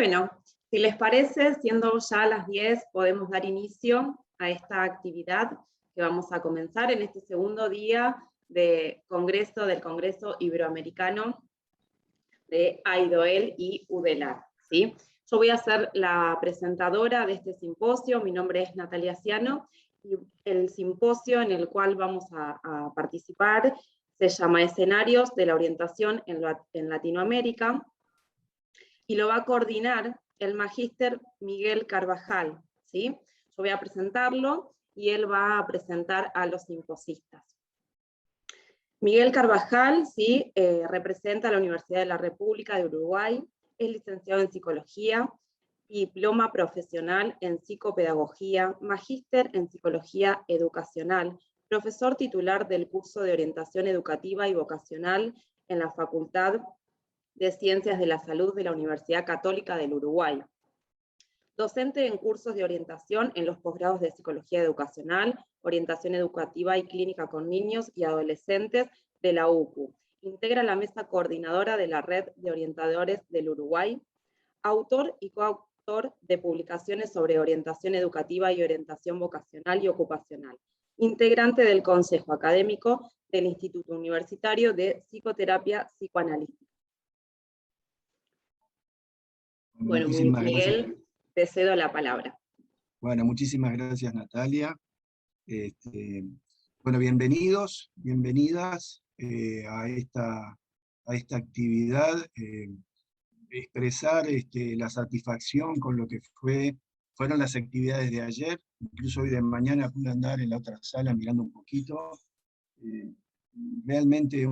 Bueno, si les parece, siendo ya las 10, podemos dar inicio a esta actividad que vamos a comenzar en este segundo día del Congreso Iberoamericano de AIDOEL y UDELAR, ¿sí? Yo voy a ser la presentadora de este simposio, mi nombre es Natalia Ciano, y el simposio en el cual vamos a participar se llama Escenarios de la Orientación en Latinoamérica, y lo va a coordinar el magíster Miguel Carvajal, ¿sí? Yo voy a presentarlo y él va a presentar a los simposistas. Miguel Carvajal, ¿sí? Representa a la Universidad de la República de Uruguay, es licenciado en Psicología, diploma profesional en Psicopedagogía, magíster en Psicología Educacional, profesor titular del curso de Orientación Educativa y Vocacional en la Facultad de Ciencias de la Salud de la Universidad Católica del Uruguay. Docente en cursos de orientación en los posgrados de Psicología Educacional, Orientación Educativa y Clínica con Niños y Adolescentes de la UCU. Integra la mesa coordinadora de la Red de Orientadores del Uruguay. Autor y coautor de publicaciones sobre orientación educativa y orientación vocacional y ocupacional. Integrante del Consejo Académico del Instituto Universitario de Psicoterapia Psicoanalítica. Bueno, Miguel, te cedo la palabra. Bueno, muchísimas gracias, Natalia. Bueno, bienvenidos, bienvenidas a esta actividad. Expresar la satisfacción con lo que fueron las actividades de ayer. Incluso hoy de mañana pude andar en la otra sala mirando un poquito. Realmente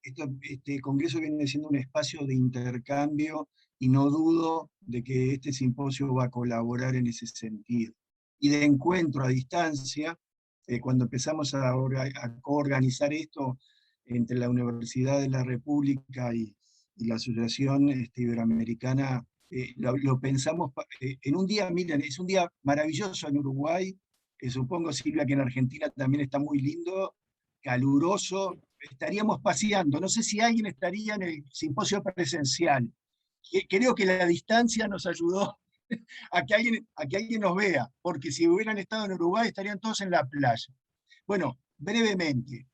este congreso viene siendo un espacio de intercambio y no dudo de que este simposio va a colaborar en ese sentido. Y de encuentro a distancia, cuando empezamos a coorganizar esto entre la Universidad de la República y la Asociación Iberoamericana, lo pensamos en un día, miren, es un día maravilloso en Uruguay, supongo, Silvia, que en Argentina también está muy lindo, caluroso, estaríamos paseando, no sé si alguien estaría en el simposio presencial. Creo que la distancia nos ayudó a que alguien nos vea, porque si hubieran estado en Uruguay estarían todos en la playa. Bueno, brevemente,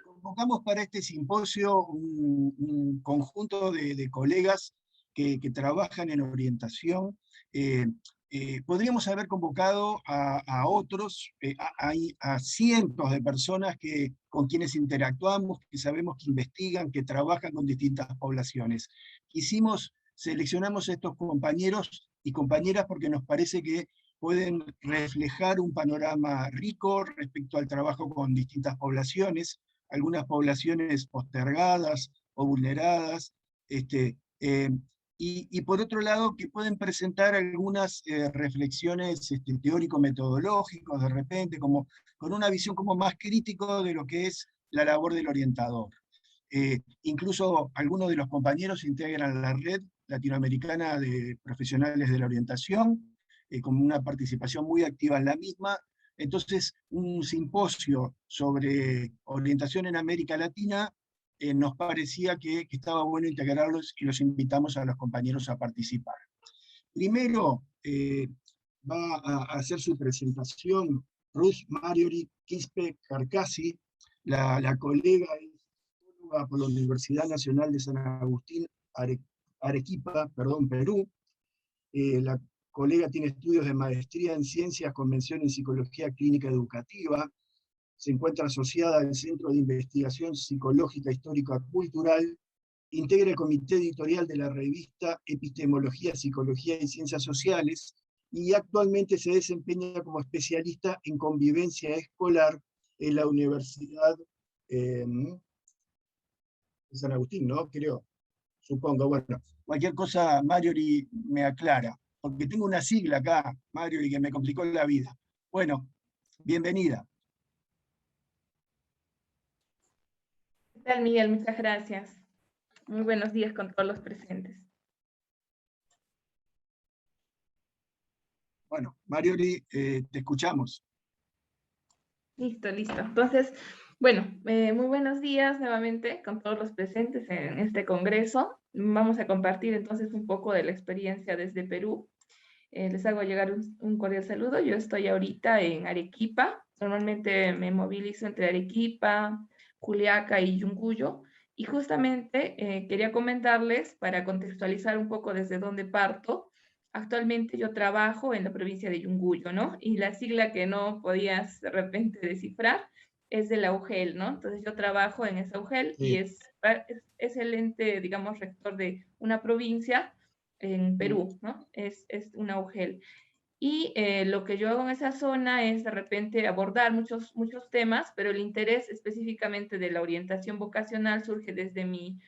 convocamos para este simposio un conjunto de colegas que trabajan en orientación. Podríamos haber convocado a otros, a cientos de personas con quienes interactuamos, que sabemos que investigan, que trabajan con distintas poblaciones. Seleccionamos estos compañeros y compañeras porque nos parece que pueden reflejar un panorama rico respecto al trabajo con distintas poblaciones, algunas poblaciones postergadas o vulneradas, y por otro lado que pueden presentar algunas reflexiones teórico-metodológicas de repente, con una visión como más crítica de lo que es la labor del orientador. Incluso algunos de los compañeros integran la Red Latinoamericana de Profesionales de la Orientación, con una participación muy activa en la misma. Entonces, un simposio sobre orientación en América Latina nos parecía que estaba bueno integrarlos y los invitamos a los compañeros a participar. Primero va a hacer su presentación Ruth Marjorie Quispe-Carcassi, la colega por la Universidad Nacional de San Agustín, Arequipa, Perú. La colega tiene estudios de maestría en Ciencias con mención en Psicología Clínica Educativa. Se encuentra asociada al Centro de Investigación Psicológica Histórica Cultural. Integra el comité editorial de la revista Epistemología, Psicología y Ciencias Sociales. Y actualmente se desempeña como especialista en convivencia escolar en la Universidad de San Agustín, ¿no? Creo, supongo. Bueno, cualquier cosa Marjorie me aclara, porque tengo una sigla acá, Marjorie, que me complicó la vida. Bueno, bienvenida. ¿Qué tal, Miguel? Muchas gracias. Muy buenos días con todos los presentes. Bueno, Marjorie, te escuchamos. Listo. Entonces, bueno, muy buenos días nuevamente con todos los presentes en este congreso. Vamos a compartir entonces un poco de la experiencia desde Perú. Les hago llegar un cordial saludo. Yo estoy ahorita en Arequipa. Normalmente me movilizo entre Arequipa, Juliaca y Yunguyo. Y justamente quería comentarles, para contextualizar un poco desde dónde parto. Actualmente yo trabajo en la provincia de Yunguyo, ¿no? Y la sigla que no podías de repente descifrar es de la UGEL, ¿no? Entonces yo trabajo en esa UGEL y Sí. es el ente, digamos, rector de una provincia en Perú, ¿no? Es una UGEL. Y lo que yo hago en esa zona es de repente abordar muchos temas, pero el interés específicamente de la orientación vocacional surge desde mi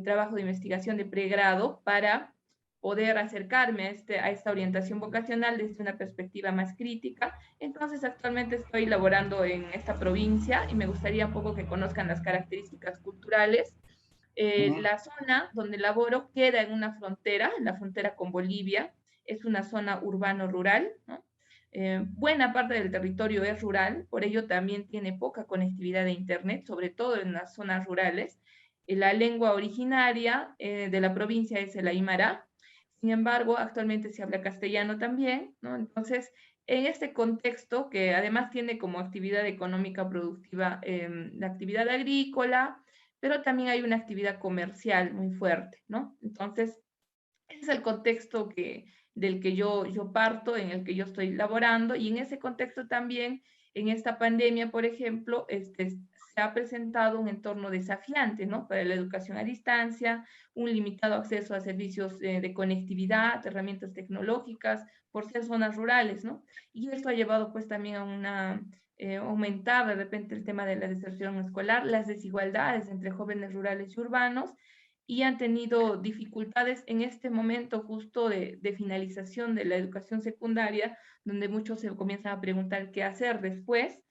trabajo de investigación de pregrado para poder acercarme a esta orientación vocacional desde una perspectiva más crítica. Entonces, actualmente estoy laborando en esta provincia y me gustaría un poco que conozcan las características culturales. La zona donde laboro queda en una frontera, en la frontera con Bolivia. Es una zona urbano-rural, ¿no? Buena parte del territorio es rural, por ello también tiene poca conectividad de Internet, sobre todo en las zonas rurales. La lengua originaria de la provincia es el aymara. Sin embargo, actualmente se habla castellano también, ¿no? Entonces, en este contexto, que además tiene como actividad económica productiva la actividad agrícola, pero también hay una actividad comercial muy fuerte, ¿no? Entonces, ese es el contexto del que yo parto, en el que yo estoy laborando, y en ese contexto también, en esta pandemia, por ejemplo, se ha presentado un entorno desafiante, ¿no? Para la educación a distancia, un limitado acceso a servicios de conectividad, herramientas tecnológicas, por ser zonas rurales, ¿no? Y esto ha llevado pues también a aumentar de repente el tema de la deserción escolar, las desigualdades entre jóvenes rurales y urbanos, y han tenido dificultades en este momento justo de finalización de la educación secundaria, donde muchos se comienzan a preguntar qué hacer después,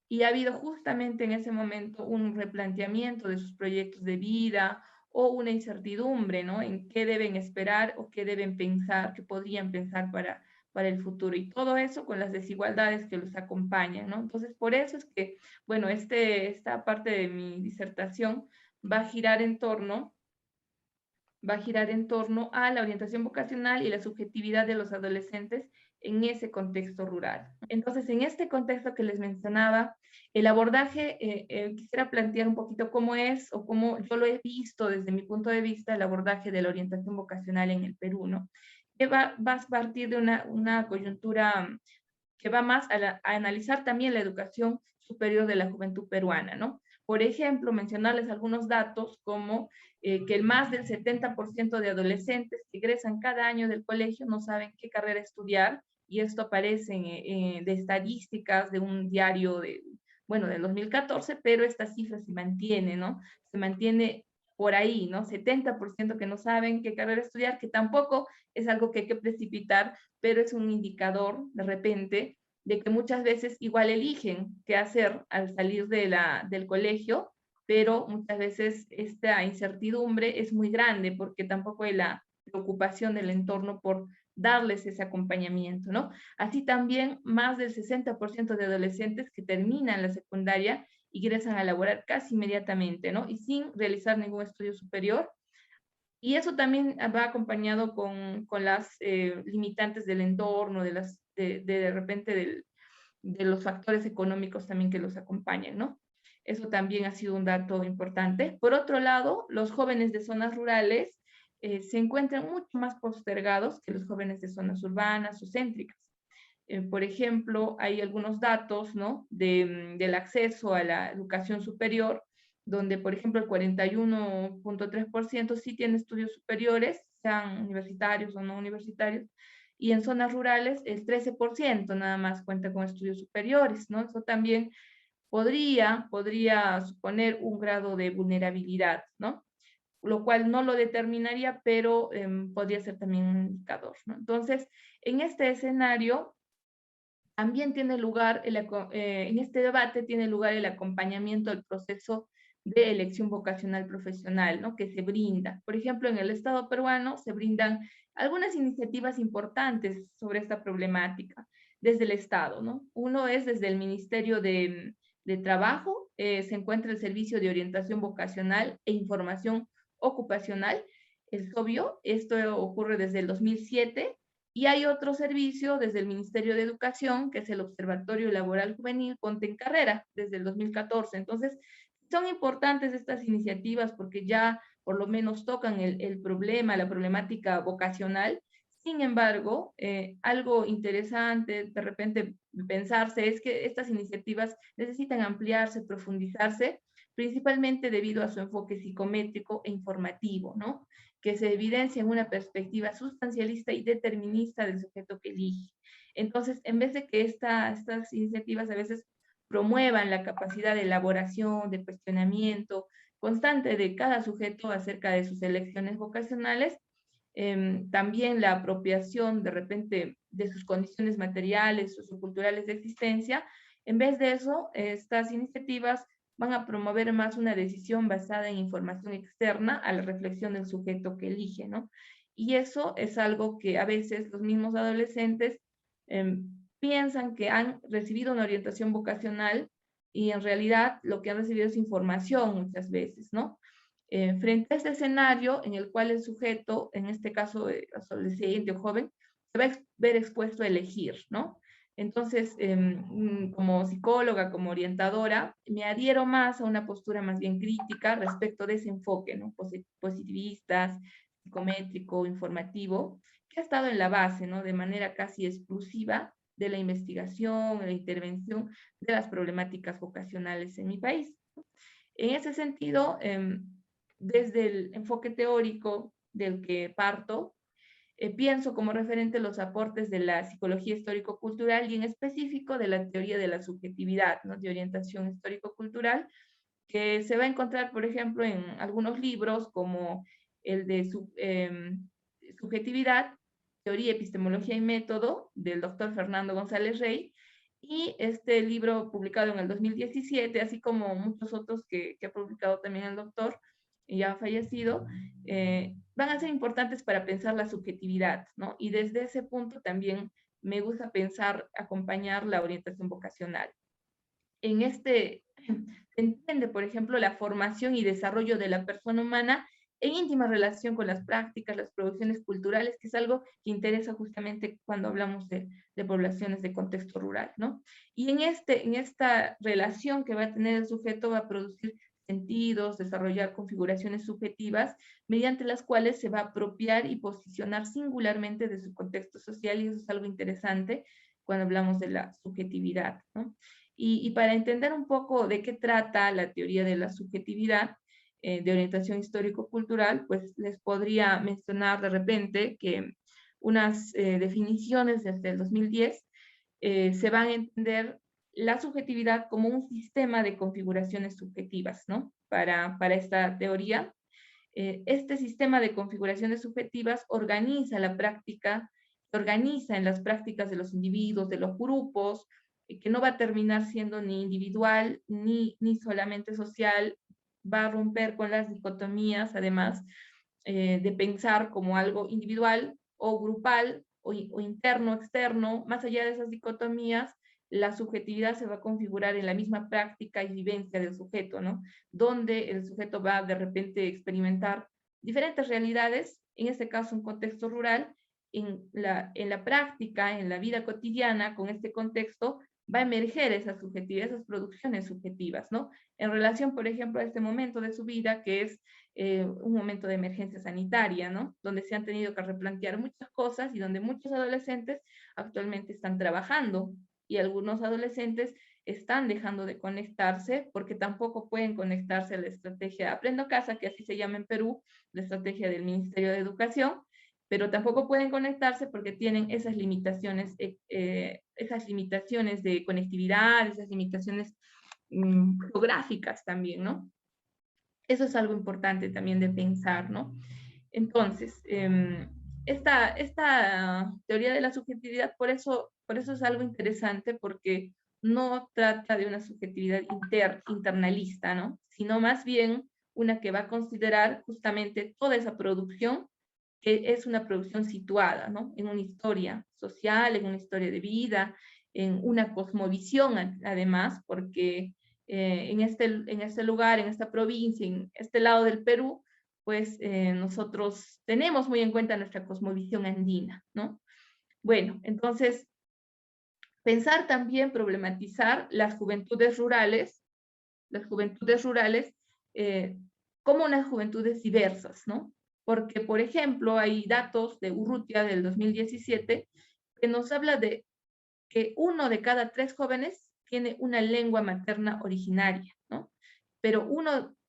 y ha habido justamente en ese momento un replanteamiento de sus proyectos de vida o una incertidumbre, ¿no? En qué deben esperar o qué deben pensar, qué podrían pensar para el futuro, y todo eso con las desigualdades que los acompañan, ¿no? Entonces, por eso es que, bueno, esta parte de mi disertación va a girar en torno a la orientación vocacional y la subjetividad de los adolescentes en ese contexto rural. Entonces, en este contexto que les mencionaba, el abordaje, quisiera plantear un poquito cómo es o cómo yo lo he visto desde mi punto de vista, el abordaje de la orientación vocacional en el Perú, ¿no? Que va a partir de una coyuntura que va más a analizar también la educación superior de la juventud peruana, ¿no? Por ejemplo, mencionarles algunos datos como que el más del 70% de adolescentes que egresan cada año del colegio no saben qué carrera estudiar, y esto aparece de estadísticas de un diario del 2014, pero esta cifra se mantiene, ¿no? Se mantiene por ahí, ¿no? 70% que no saben qué carrera estudiar, que tampoco es algo que hay que precipitar, pero es un indicador de repente de que muchas veces igual eligen qué hacer al salir del colegio, pero muchas veces esta incertidumbre es muy grande porque tampoco hay la preocupación del entorno por darles ese acompañamiento, ¿no? Así también más del 60% de adolescentes que terminan la secundaria ingresan a laborar casi inmediatamente, ¿no? Y sin realizar ningún estudio superior. Y eso también va acompañado con las limitantes del entorno, de repente de los factores económicos también que los acompañan, ¿no? Eso también ha sido un dato importante. Por otro lado, los jóvenes de zonas rurales se encuentran mucho más postergados que los jóvenes de zonas urbanas o céntricas. Por ejemplo, hay algunos datos, ¿no? Del acceso a la educación superior, donde, por ejemplo, el 41.3% sí tiene estudios superiores, sean universitarios o no universitarios, y en zonas rurales el 13% nada más cuenta con estudios superiores, ¿no? Eso también podría suponer un grado de vulnerabilidad, ¿no? Lo cual no lo determinaría, pero podría ser también un indicador, ¿no? Entonces, en este escenario, también tiene lugar, en este debate tiene lugar el acompañamiento al proceso de elección vocacional profesional, ¿no? Que se brinda. Por ejemplo, en el Estado peruano se brindan algunas iniciativas importantes sobre esta problemática desde el Estado, ¿no? Uno es desde el Ministerio de Trabajo, se encuentra el Servicio de Orientación Vocacional e Información Ocupacional, el SOBIO. Esto ocurre desde el 2007. Y hay otro servicio desde el Ministerio de Educación, que es el Observatorio Laboral Juvenil Ponte en Carrera, desde el 2014. Entonces, son importantes estas iniciativas porque ya por lo menos tocan el problema, la problemática vocacional. Sin embargo, algo interesante de repente pensarse es que estas iniciativas necesitan ampliarse, profundizarse, principalmente debido a su enfoque psicométrico e informativo, ¿no? Que se evidencia en una perspectiva sustancialista y determinista del sujeto que elige. Entonces, en vez de que estas iniciativas a veces promuevan la capacidad de elaboración, de cuestionamiento constante de cada sujeto acerca de sus elecciones vocacionales, también la apropiación de repente de sus condiciones materiales, socioculturales de existencia, en vez de eso, estas iniciativas van a promover más una decisión basada en información externa a la reflexión del sujeto que elige, ¿no? Y eso es algo que a veces los mismos adolescentes piensan que han recibido una orientación vocacional y en realidad lo que han recibido es información muchas veces, ¿no? Frente a este escenario en el cual el sujeto, en este caso adolescente o joven, se va a ver expuesto a elegir, ¿no? Entonces, como psicóloga, como orientadora, me adhiero más a una postura más bien crítica respecto de ese enfoque, ¿no? Positivista, psicométrico, informativo, que ha estado en la base, ¿no? De manera casi exclusiva de la investigación, de la intervención de las problemáticas vocacionales en mi país. En ese sentido, desde el enfoque teórico del que parto, pienso como referente los aportes de la psicología histórico-cultural y en específico de la teoría de la subjetividad, ¿no? De orientación histórico-cultural, que se va a encontrar, por ejemplo, en algunos libros como el de Subjetividad, Teoría, Epistemología y Método, del doctor Fernando González Rey, y este libro publicado en el 2017, así como muchos otros que ha publicado también el doctor, ya fallecido, van a ser importantes para pensar la subjetividad, ¿no? Y desde ese punto también me gusta pensar, acompañar la orientación vocacional. En este se entiende, por ejemplo, la formación y desarrollo de la persona humana en íntima relación con las prácticas, las producciones culturales, que es algo que interesa justamente cuando hablamos de poblaciones de contexto rural, ¿no? Y en esta relación que va a tener el sujeto va a producir sentidos, desarrollar configuraciones subjetivas, mediante las cuales se va a apropiar y posicionar singularmente de su contexto social, y eso es algo interesante cuando hablamos de la subjetividad, ¿no? Y para entender un poco de qué trata la teoría de la subjetividad, de orientación histórico-cultural, pues les podría mencionar de repente que unas definiciones desde el 2010 se van a entender la subjetividad como un sistema de configuraciones subjetivas, ¿no? Para esta teoría, este sistema de configuraciones subjetivas organiza la práctica, organiza en las prácticas de los individuos, de los grupos, que no va a terminar siendo ni individual ni solamente social, va a romper con las dicotomías, además de pensar como algo individual o grupal o interno, externo. Más allá de esas dicotomías, la subjetividad se va a configurar en la misma práctica y vivencia del sujeto, ¿no? Donde el sujeto va de repente a experimentar diferentes realidades, en este caso un contexto rural, en la práctica, en la vida cotidiana, con este contexto, va a emerger esa subjetividad, esas producciones subjetivas, ¿no? En relación, por ejemplo, a este momento de su vida, que es un momento de emergencia sanitaria, ¿no? Donde se han tenido que replantear muchas cosas y donde muchos adolescentes actualmente están trabajando y algunos adolescentes están dejando de conectarse porque tampoco pueden conectarse a la estrategia Aprendo Casa, que así se llama en Perú, la estrategia del Ministerio de Educación, pero tampoco pueden conectarse porque tienen esas limitaciones de conectividad, esas limitaciones geográficas también, ¿no? Eso es algo importante también de pensar, ¿no? Entonces, esta teoría de la subjetividad, por eso es algo interesante, porque no trata de una subjetividad internalista, ¿no? Sino más bien una que va a considerar justamente toda esa producción, que es una producción situada, ¿no? En una historia social, en una historia de vida, en una cosmovisión además, porque en este lugar, en esta provincia, en este lado del Perú, pues nosotros tenemos muy en cuenta nuestra cosmovisión andina, ¿no? Bueno, entonces, pensar también, problematizar las juventudes rurales como unas juventudes diversas, ¿no? Porque, por ejemplo, hay datos de Urrutia del 2017 que nos habla de que 1 de cada 3 jóvenes tiene una lengua materna originaria, ¿no? Pero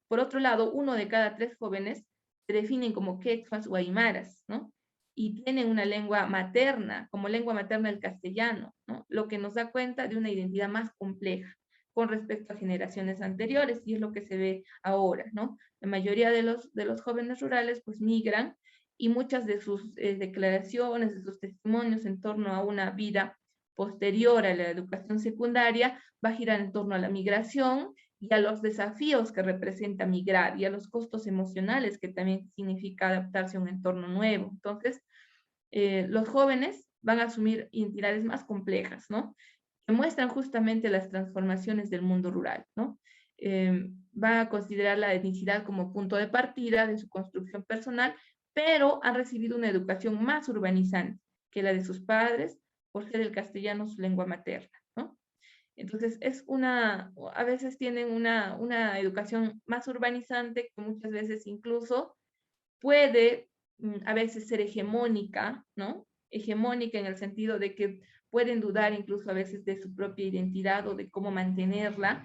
por otro lado, 1 de cada 3 jóvenes se definen como quechuas o aymaras, ¿no? Y tienen una lengua materna, como lengua materna el castellano, ¿no? Lo que nos da cuenta de una identidad más compleja con respecto a generaciones anteriores, y es lo que se ve ahora, ¿no? La mayoría de los jóvenes rurales pues migran, y muchas de sus declaraciones, de sus testimonios en torno a una vida posterior a la educación secundaria va a girar en torno a la migración y a los desafíos que representa migrar y a los costos emocionales que también significa adaptarse a un entorno nuevo. Entonces, los jóvenes van a asumir identidades más complejas, ¿no? Que muestran justamente las transformaciones del mundo rural, ¿no? Va a considerar la etnicidad como punto de partida de su construcción personal, pero han recibido una educación más urbanizante que la de sus padres, por ser el castellano su lengua materna, ¿no? Entonces, a veces tienen una educación más urbanizante que muchas veces incluso puede a veces ser hegemónica, ¿no? Hegemónica en el sentido de que pueden dudar incluso a veces de su propia identidad o de cómo mantenerla.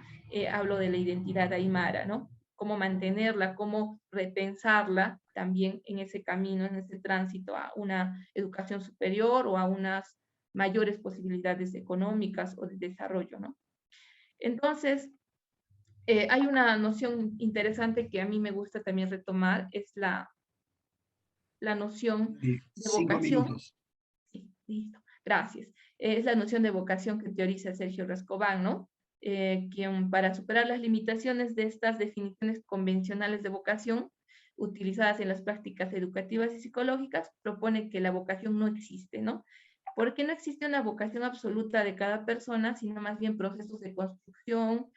Hablo de la identidad aymara, ¿no? Cómo mantenerla, cómo repensarla también en ese camino, en ese tránsito a una educación superior o a unas mayores posibilidades económicas o de desarrollo, ¿no? Entonces, hay una noción interesante que a mí me gusta también retomar, es la noción de 5 vocación. minutos. Sí, listo, gracias. Es la noción de vocación que teoriza Sergio Rascobán, ¿no? Quien para superar las limitaciones de estas definiciones convencionales de vocación, utilizadas en las prácticas educativas y psicológicas, propone que la vocación no existe, ¿no? Porque no existe una vocación absoluta de cada persona, sino más bien procesos de construcción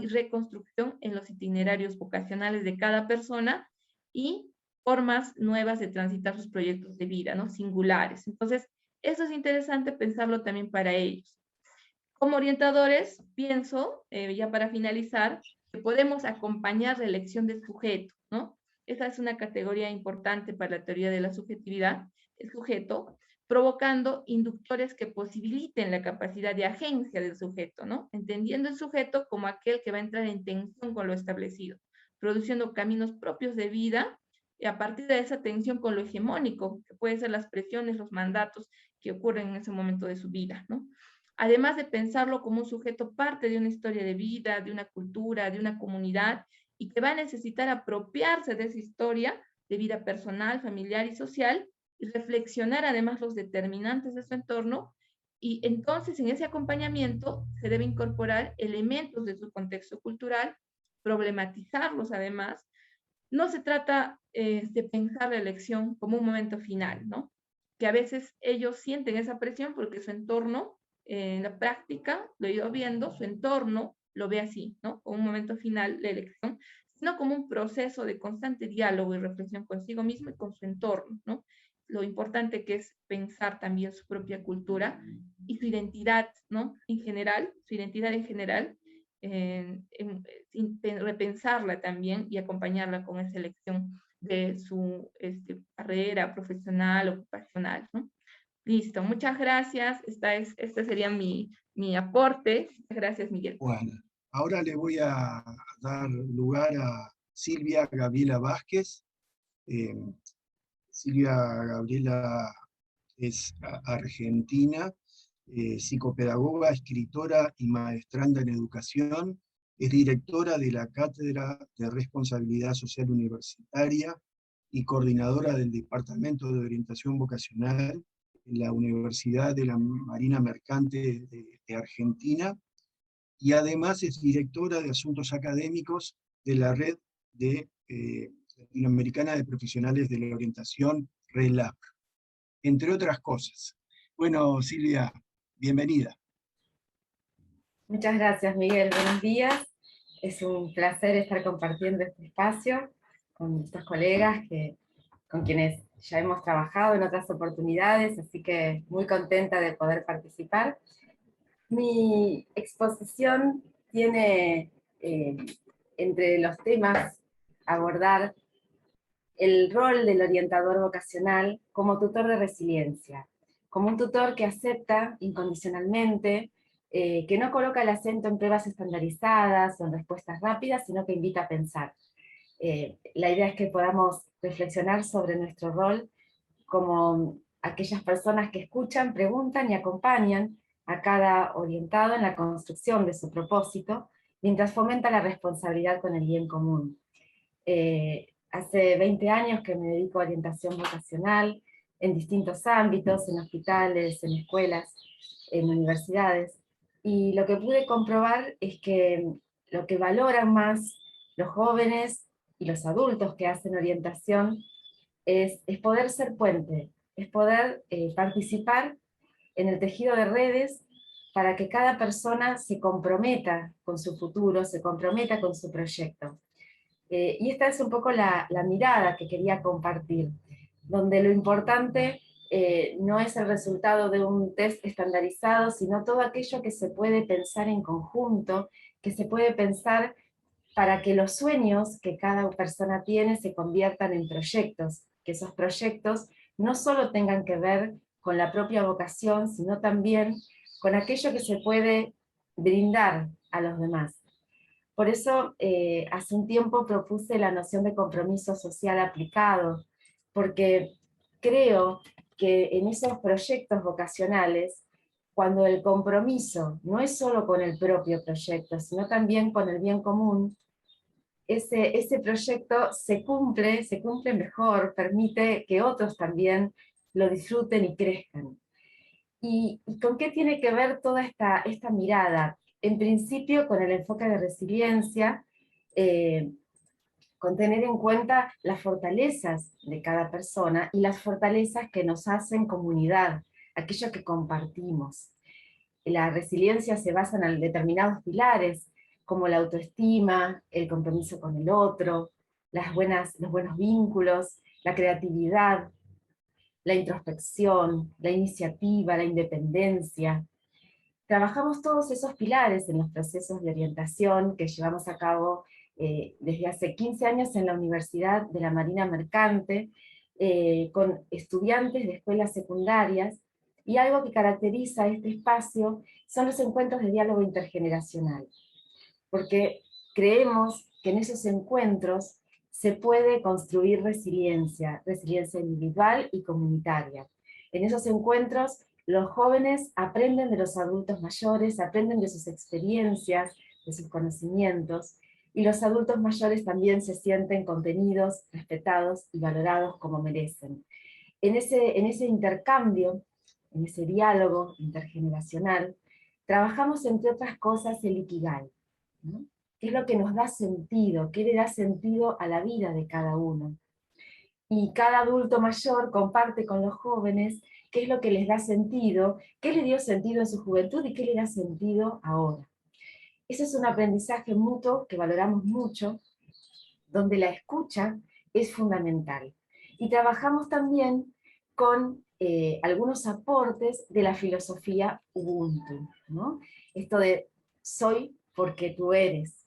y reconstrucción en los itinerarios vocacionales de cada persona y formas nuevas de transitar sus proyectos de vida, ¿no? Singulares. Entonces, eso es interesante pensarlo también para ellos. Como orientadores, pienso, ya para finalizar, que podemos acompañar la elección del sujeto, ¿no? Esa es una categoría importante para la teoría de la subjetividad, el sujeto, provocando inductores que posibiliten la capacidad de agencia del sujeto, ¿no? Entendiendo el sujeto como aquel que va a entrar en tensión con lo establecido, produciendo caminos propios de vida, y a partir de esa tensión con lo hegemónico, que pueden ser las presiones, los mandatos que ocurren en ese momento de su vida, ¿no? Además de pensarlo como un sujeto parte de una historia de vida, de una cultura, de una comunidad, y que va a necesitar apropiarse de esa historia de vida personal, familiar y social, y reflexionar además los determinantes de su entorno, y entonces en ese acompañamiento se debe incorporar elementos de su contexto cultural, problematizarlos además. No se trata de pensar la elección como un momento final, ¿no? Que a veces ellos sienten esa presión porque su entorno, en la práctica, lo he ido viendo, su entorno lo ve así, ¿no? Como un momento final la elección, sino como un proceso de constante diálogo y reflexión consigo mismo y con su entorno, ¿no? Lo importante que es pensar también su propia cultura y su identidad, ¿no? En general, su identidad en general, repensarla también y acompañarla con esa elección de su carrera profesional, ocupacional, ¿no? Listo, muchas gracias. Este sería mi aporte. Gracias, Miguel. Bueno, ahora le voy a dar lugar a Silvia Gabriela Vázquez. Silvia Gabriela es argentina, psicopedagoga, escritora y maestranda en educación. Es directora de la Cátedra de Responsabilidad Social Universitaria y coordinadora del Departamento de Orientación Vocacional en la Universidad de la Marina Mercante de Argentina, y además es directora de Asuntos Académicos de la Red Latinoamericana de Profesionales de la Orientación, RELAP, entre otras cosas. Bueno, Silvia, bienvenida. Muchas gracias, Miguel. Buenos días. Es un placer estar compartiendo este espacio con estos colegas con quienes ya hemos trabajado en otras oportunidades, así que muy contenta de poder participar. Mi exposición tiene entre los temas abordar el rol del orientador vocacional como tutor de resiliencia, como un tutor que acepta incondicionalmente, que no coloca el acento en pruebas estandarizadas o en respuestas rápidas, sino que invita a pensar. La idea es que podamos reflexionar sobre nuestro rol como aquellas personas que escuchan, preguntan y acompañan a cada orientado en la construcción de su propósito, mientras fomenta la responsabilidad con el bien común. Hace 20 años que me dedico a orientación vocacional en distintos ámbitos, en hospitales, en escuelas, en universidades, y lo que pude comprobar es que lo que valoran más los jóvenes y los adultos que hacen orientación es poder ser puente, es poder participar en el tejido de redes para que cada persona se comprometa con su futuro, se comprometa con su proyecto. Y esta es un poco la mirada que quería compartir, donde lo importante no es el resultado de un test estandarizado, sino todo aquello que se puede pensar en conjunto, que se puede pensar para que los sueños que cada persona tiene se conviertan en proyectos, que esos proyectos no solo tengan que ver con la propia vocación, sino también con aquello que se puede brindar a los demás. Por eso, hace un tiempo propuse la noción de compromiso social aplicado, porque creo que en esos proyectos vocacionales, cuando el compromiso no es solo con el propio proyecto, sino también con el bien común, ese proyecto se cumple mejor, permite que otros también lo disfruten y crezcan. ¿Y con qué tiene que ver toda esta mirada? En principio con el enfoque de resiliencia, con tener en cuenta las fortalezas de cada persona y las fortalezas que nos hacen comunidad, aquello que compartimos. La resiliencia se basa en determinados pilares, como la autoestima, el compromiso con el otro, los buenos vínculos, la creatividad, la introspección, la iniciativa, la independencia. Trabajamos todos esos pilares en los procesos de orientación que llevamos a cabo desde hace 15 años en la Universidad de la Marina Mercante, con estudiantes de escuelas secundarias, y algo que caracteriza este espacio son los encuentros de diálogo intergeneracional, porque creemos que en esos encuentros se puede construir resiliencia individual y comunitaria. En esos encuentros los jóvenes aprenden de los adultos mayores, aprenden de sus experiencias, de sus conocimientos, y los adultos mayores también se sienten contenidos, respetados y valorados como merecen. En ese intercambio, en ese diálogo intergeneracional, trabajamos entre otras cosas el Ikigai, ¿no? ¿Qué es lo que nos da sentido? ¿Qué le da sentido a la vida de cada uno? Y cada adulto mayor comparte con los jóvenes qué es lo que les da sentido, qué le dio sentido en su juventud y qué le da sentido ahora. Ese es un aprendizaje mutuo que valoramos mucho, donde la escucha es fundamental. Y trabajamos también con algunos aportes de la filosofía Ubuntu, ¿no? Esto de soy porque tú eres,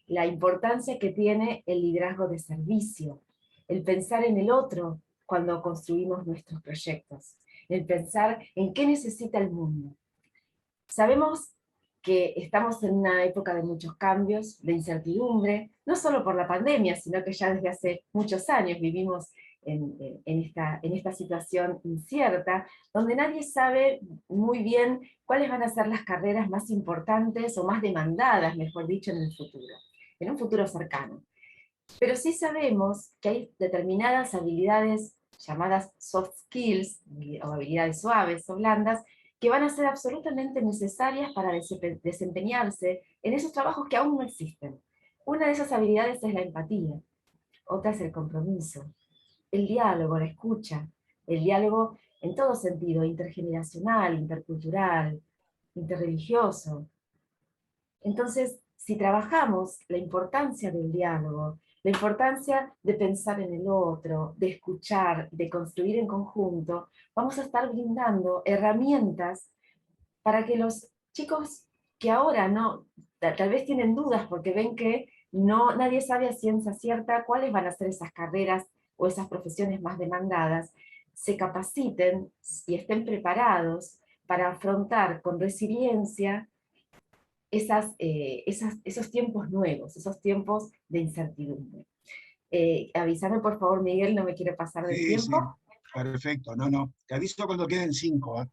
la importancia que tiene el liderazgo de servicio, el pensar en el otro cuando construimos nuestros proyectos, el pensar en qué necesita el mundo. Sabemos que estamos en una época de muchos cambios, de incertidumbre, no solo por la pandemia, sino que ya desde hace muchos años vivimos en esta situación incierta, donde nadie sabe muy bien cuáles van a ser las carreras más importantes o más demandadas, mejor dicho, en el futuro, en un futuro cercano. Pero sí sabemos que hay determinadas habilidades llamadas soft skills, o habilidades suaves o blandas, que van a ser absolutamente necesarias para desempeñarse en esos trabajos que aún no existen. Una de esas habilidades es la empatía, otra es el compromiso, el diálogo, la escucha, el diálogo en todo sentido, intergeneracional, intercultural, interreligioso. Entonces, si trabajamos la importancia del diálogo, La importancia de pensar en el otro, de escuchar, de construir en conjunto. Vamos a estar brindando herramientas para que los chicos que ahora tal vez tienen dudas porque ven que nadie sabe a ciencia cierta cuáles van a ser esas carreras o esas profesiones más demandadas, se capaciten y estén preparados para afrontar con resiliencia esos tiempos nuevos, esos tiempos de incertidumbre. Avísame por favor, Miguel, no me quiero pasar del tiempo. Sí, perfecto, no. Te aviso cuando queden 5.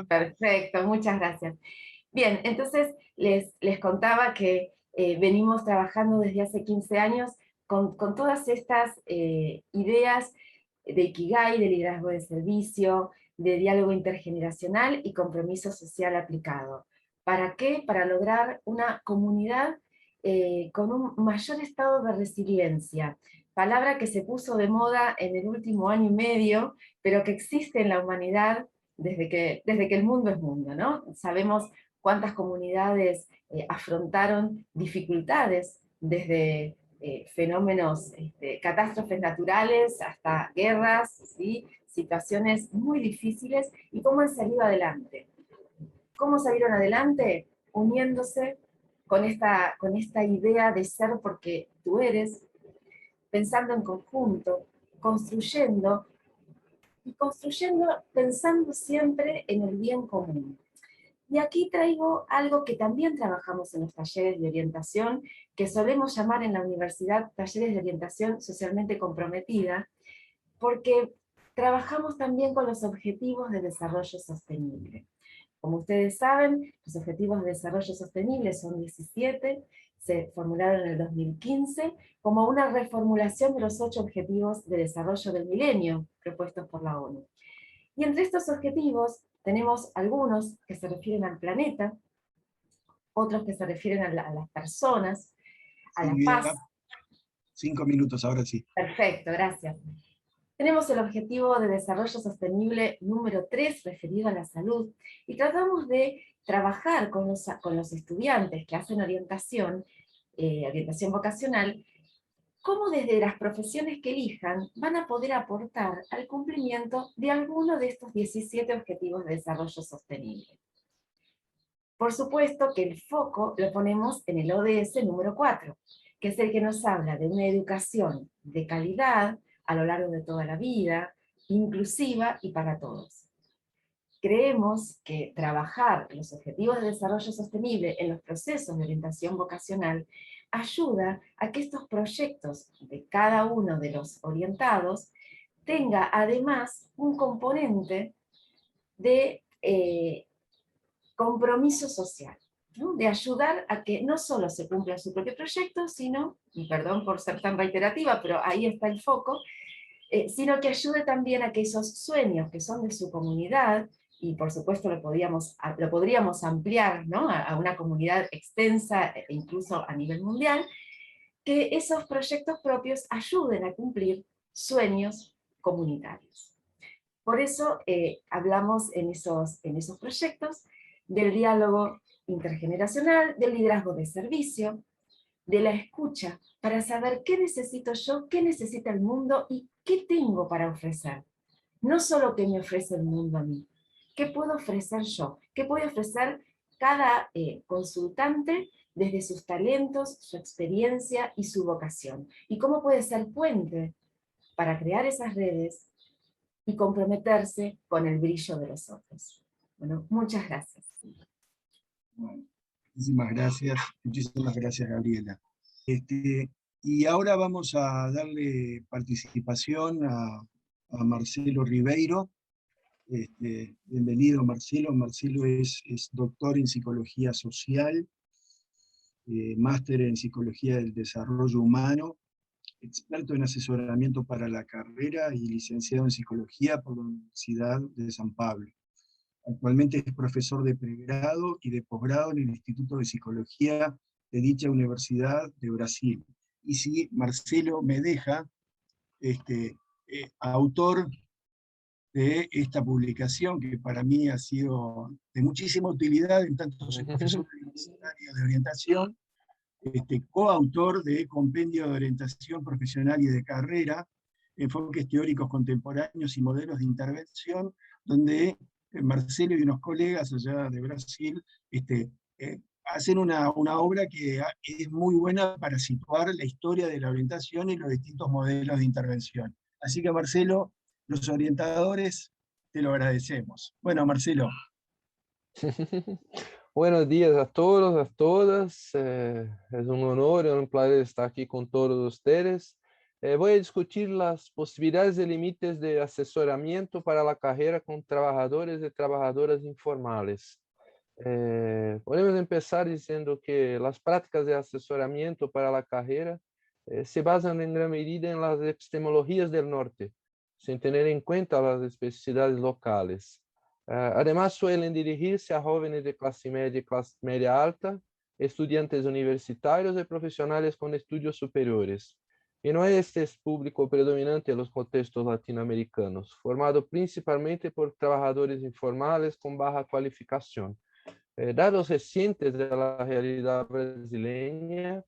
Perfecto, muchas gracias. Bien, entonces les contaba que venimos trabajando desde hace 15 años con todas estas ideas de Ikigai, de liderazgo de servicio, de diálogo intergeneracional y compromiso social aplicado. ¿Para qué? Para lograr una comunidad con un mayor estado de resiliencia, palabra que se puso de moda en el último año y medio, pero que existe en la humanidad desde que el mundo es mundo, ¿no? Sabemos cuántas comunidades afrontaron dificultades, desde fenómenos, catástrofes naturales, hasta guerras, ¿sí? Situaciones muy difíciles, y cómo han salido adelante. ¿Cómo salieron adelante? Uniéndose con esta idea de ser porque tú eres, pensando en conjunto, construyendo pensando siempre en el bien común. Y aquí traigo algo que también trabajamos en los talleres de orientación, que solemos llamar en la universidad talleres de orientación socialmente comprometida, porque trabajamos también con los objetivos de desarrollo sostenible. Como ustedes saben, los objetivos de desarrollo sostenible son 17, se formularon en el 2015 como una reformulación de los 8 objetivos de desarrollo del milenio propuestos por la ONU. Y entre estos objetivos tenemos algunos que se refieren al planeta, otros que se refieren a las personas, a la paz. 5 minutos, ahora sí. Perfecto, gracias. Tenemos el objetivo de desarrollo sostenible número 3, referido a la salud, y tratamos de trabajar con los estudiantes que hacen orientación vocacional, cómo desde las profesiones que elijan van a poder aportar al cumplimiento de alguno de estos 17 objetivos de desarrollo sostenible. Por supuesto que el foco lo ponemos en el ODS número 4, que es el que nos habla de una educación de calidad a lo largo de toda la vida, inclusiva y para todos. Creemos que trabajar los objetivos de desarrollo sostenible en los procesos de orientación vocacional ayuda a que estos proyectos de cada uno de los orientados tenga además un componente de compromiso social, ¿no? De ayudar a que no solo se cumpla su propio proyecto, sino, y perdón por ser tan reiterativa, pero ahí está el foco, sino que ayude también a que esos sueños que son de su comunidad, y por supuesto lo podríamos ampliar, ¿no? a una comunidad extensa e incluso a nivel mundial, que esos proyectos propios ayuden a cumplir sueños comunitarios. Por eso hablamos en esos proyectos del diálogo intergeneracional, del liderazgo de servicio, de la escucha, para saber qué necesito yo, qué necesita el mundo y qué tengo para ofrecer. No solo qué me ofrece el mundo a mí, qué puedo ofrecer yo, qué puede ofrecer cada consultante desde sus talentos, su experiencia y su vocación. Y cómo puede ser puente para crear esas redes y comprometerse con el brillo de los otros. Bueno, muchas gracias. Bueno, muchísimas gracias, Gabriela. Y ahora vamos a darle participación a Marcelo Ribeiro. Bienvenido, Marcelo. Marcelo es doctor en Psicología Social, máster en Psicología del Desarrollo Humano, experto en asesoramiento para la carrera y licenciado en Psicología por la Universidad de San Pablo. Actualmente es profesor de pregrado y de posgrado en el Instituto de Psicología de dicha Universidad de Brasil. Y si Marcelo me deja, autor de esta publicación, que para mí ha sido de muchísima utilidad, en tanto soy profesor universitario de orientación, coautor de Compendio de Orientación Profesional y de Carrera, Enfoques Teóricos Contemporáneos y Modelos de Intervención, donde Marcelo y unos colegas allá de Brasil hacen una obra que es muy buena para situar la historia de la orientación y los distintos modelos de intervención. Así que, Marcelo, los orientadores, te lo agradecemos. Bueno, Marcelo. Buenos días a todos, a todas. Es un honor y un placer estar aquí con todos ustedes. Voy a discutir las posibilidades y límites de asesoramiento para la carrera con trabajadores y trabajadoras informales. Podemos empezar diciendo que las prácticas de asesoramiento para la carrera se basan en gran medida en las epistemologías del norte, sin tener en cuenta las especificidades locales. Además, suelen dirigirse a jóvenes de clase media alta, estudiantes universitarios y profesionales con estudios superiores. Y no es este público predominante en los contextos latinoamericanos, formado principalmente por trabajadores informales con baja cualificación. Dados recientes de la realidad brasileña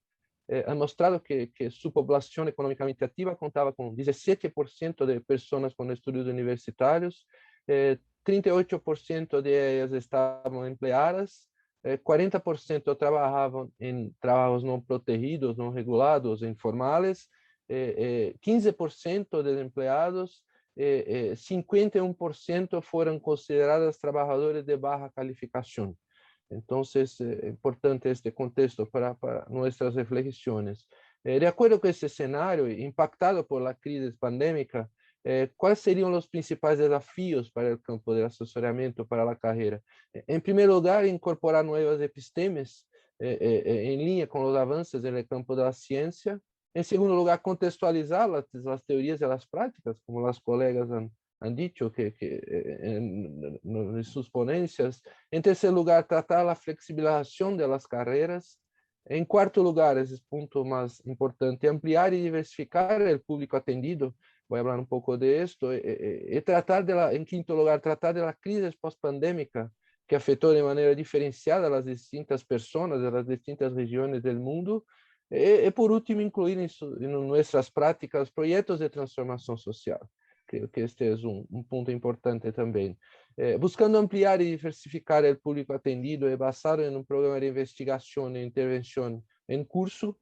han mostrado que su población económicamente activa contaba con 17% de personas con estudios universitarios, 38% de ellas estaban empleadas, 40% trabajaban en trabajos no protegidos, no regulados, informales, 15% de empleados, 51% fueron considerados trabajadores de baja calificación. Entonces, importante este contexto para nuestras reflexiones. De acuerdo con ese escenario, impactado por la crisis pandémica, ¿cuáles serían los principales desafíos para el campo del asesoramiento para la carrera? En primer lugar, incorporar nuevas epistemes en línea con los avances en el campo de la ciencia. En segundo lugar, contextualizar las teorías y las prácticas, como las colegas han dicho en sus ponencias. En tercer lugar, tratar la flexibilización de las carreras. En cuarto lugar, ese es el punto más importante, ampliar y diversificar el público atendido. Voy a hablar un poco de esto. En quinto lugar, tratar de la crisis post-pandémica que afectó de manera diferenciada a las distintas personas de las distintas regiones del mundo. Y por último, incluir en nuestras prácticas proyectos de transformación social. Creo que este es un punto importante también. Buscando ampliar y diversificar el público atendido y basado en un programa de investigación e intervención en curso,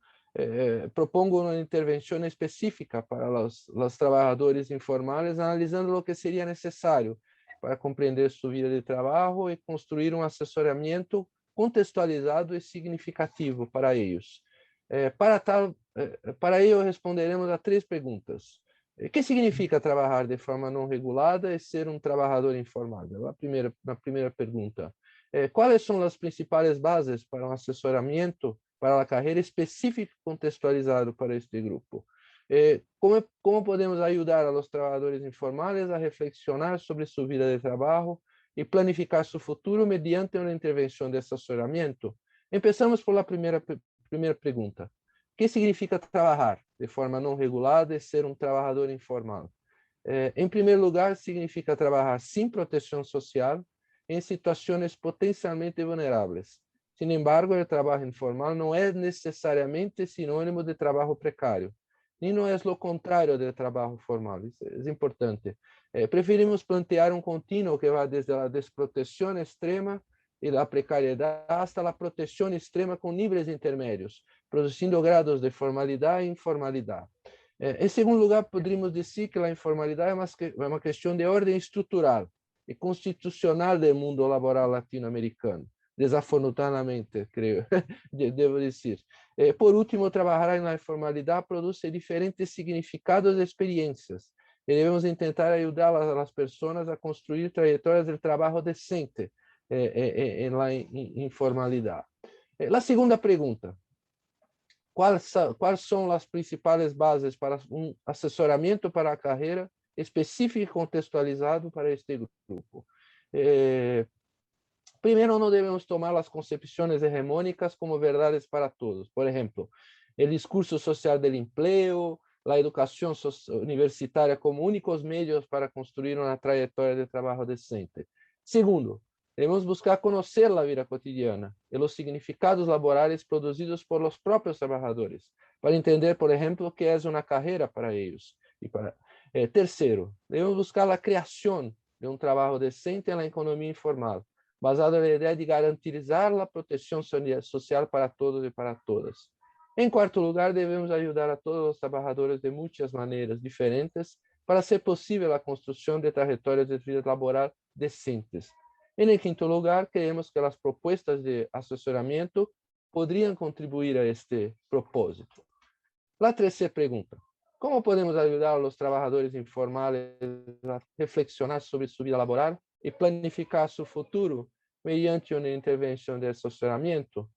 propongo una intervención específica para los trabajadores informales, analizando lo que sería necesario para comprender su vida de trabajo y construir un asesoramiento contextualizado y significativo para ellos. Para ello responderemos a 3 preguntas. ¿Qué significa trabajar de forma no regulada y ser un trabajador informal? La primera pregunta. ¿Cuáles son las principales bases para un asesoramiento para la carrera específico contextualizado para este grupo? ¿Cómo podemos ayudar a los trabajadores informales a reflexionar sobre su vida de trabajo y planificar su futuro mediante una intervención de asesoramiento? Empezamos por la primera pregunta. ¿Qué significa trabajar de forma no regulada y ser un trabajador informal? En primer lugar, significa trabajar sin protección social en situaciones potencialmente vulnerables. Sin embargo, el trabajo informal no es necesariamente sinónimo de trabajo precario, ni no es lo contrario del trabajo formal. Es importante. Preferimos plantear un continuo que va desde la desprotección extrema y la precariedad hasta la protección extrema con niveles intermedios, produciendo grados de formalidad e informalidad. En segundo lugar, podríamos decir que la informalidad es una cuestión de orden estructural y constitucional del mundo laboral latinoamericano, desafortunadamente, creo, debo decir. Por último, trabajar en la informalidad produce diferentes significados y experiencias, y debemos intentar ayudar a las personas a construir trayectorias del trabajo decente en la informalidad. La segunda pregunta. ¿Cuáles son las principales bases para un asesoramiento para la carrera específico y contextualizado para este grupo? Primero, no debemos tomar las concepciones hegemónicas como verdades para todos. Por ejemplo, el discurso social del empleo, la educación universitaria como únicos medios para construir una trayectoria de trabajo decente. Segundo, Debemos buscar conocer la vida cotidiana y los significados laborales producidos por los propios trabajadores, para entender, por ejemplo, qué es una carrera para ellos. Tercero, debemos buscar la creación de un trabajo decente en la economía informal, basado en la idea de garantizar la protección social para todos y para todas. En cuarto lugar, debemos ayudar a todos los trabajadores de muchas maneras diferentes para hacer posible la construcción de trayectorias de vida laboral decentes. En el quinto lugar, creemos que las propuestas de asesoramiento podrían contribuir a este propósito. La tercera pregunta: ¿cómo podemos ayudar a los trabajadores informales a reflexionar sobre su vida laboral y planificar su futuro mediante una intervención de asesoramiento?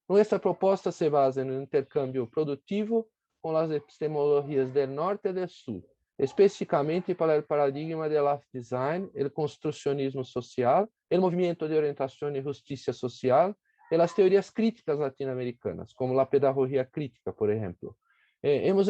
Nuestra propuesta se basa en un intercambio productivo con las epistemologías del norte y del sur, específicamente para el paradigma del life design, el construccionismo social, el movimiento de orientación y justicia social, y las teorías críticas latinoamericanas, como la pedagogía crítica, por ejemplo. Hemos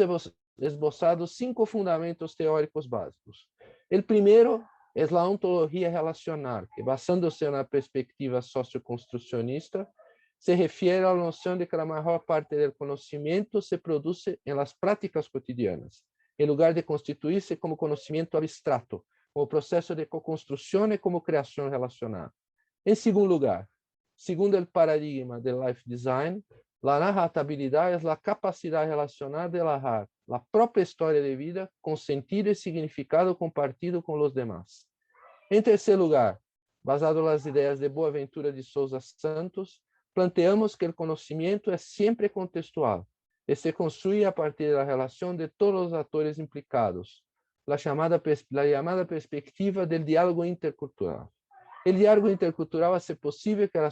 esbozado 5 fundamentos teóricos básicos. El primero es la ontología relacional, que basándose en una perspectiva socioconstruccionista, se refiere a la noción de que la mayor parte del conocimiento se produce en las prácticas cotidianas, en lugar de constituirse como conocimiento abstracto, como proceso de co-construcción y como creación relacional. En segundo lugar, segundo el paradigma del life design, la narratabilidad es la capacidad relacional de narrar la propia historia de vida con sentido y significado compartido con los demás. En tercer lugar, basado en las ideas de Boaventura de Souza Santos, planteamos que el conocimiento es siempre contextual y se construye a partir de la relación de todos los actores implicados, la llamada perspectiva del diálogo intercultural. El diálogo intercultural hace posible que el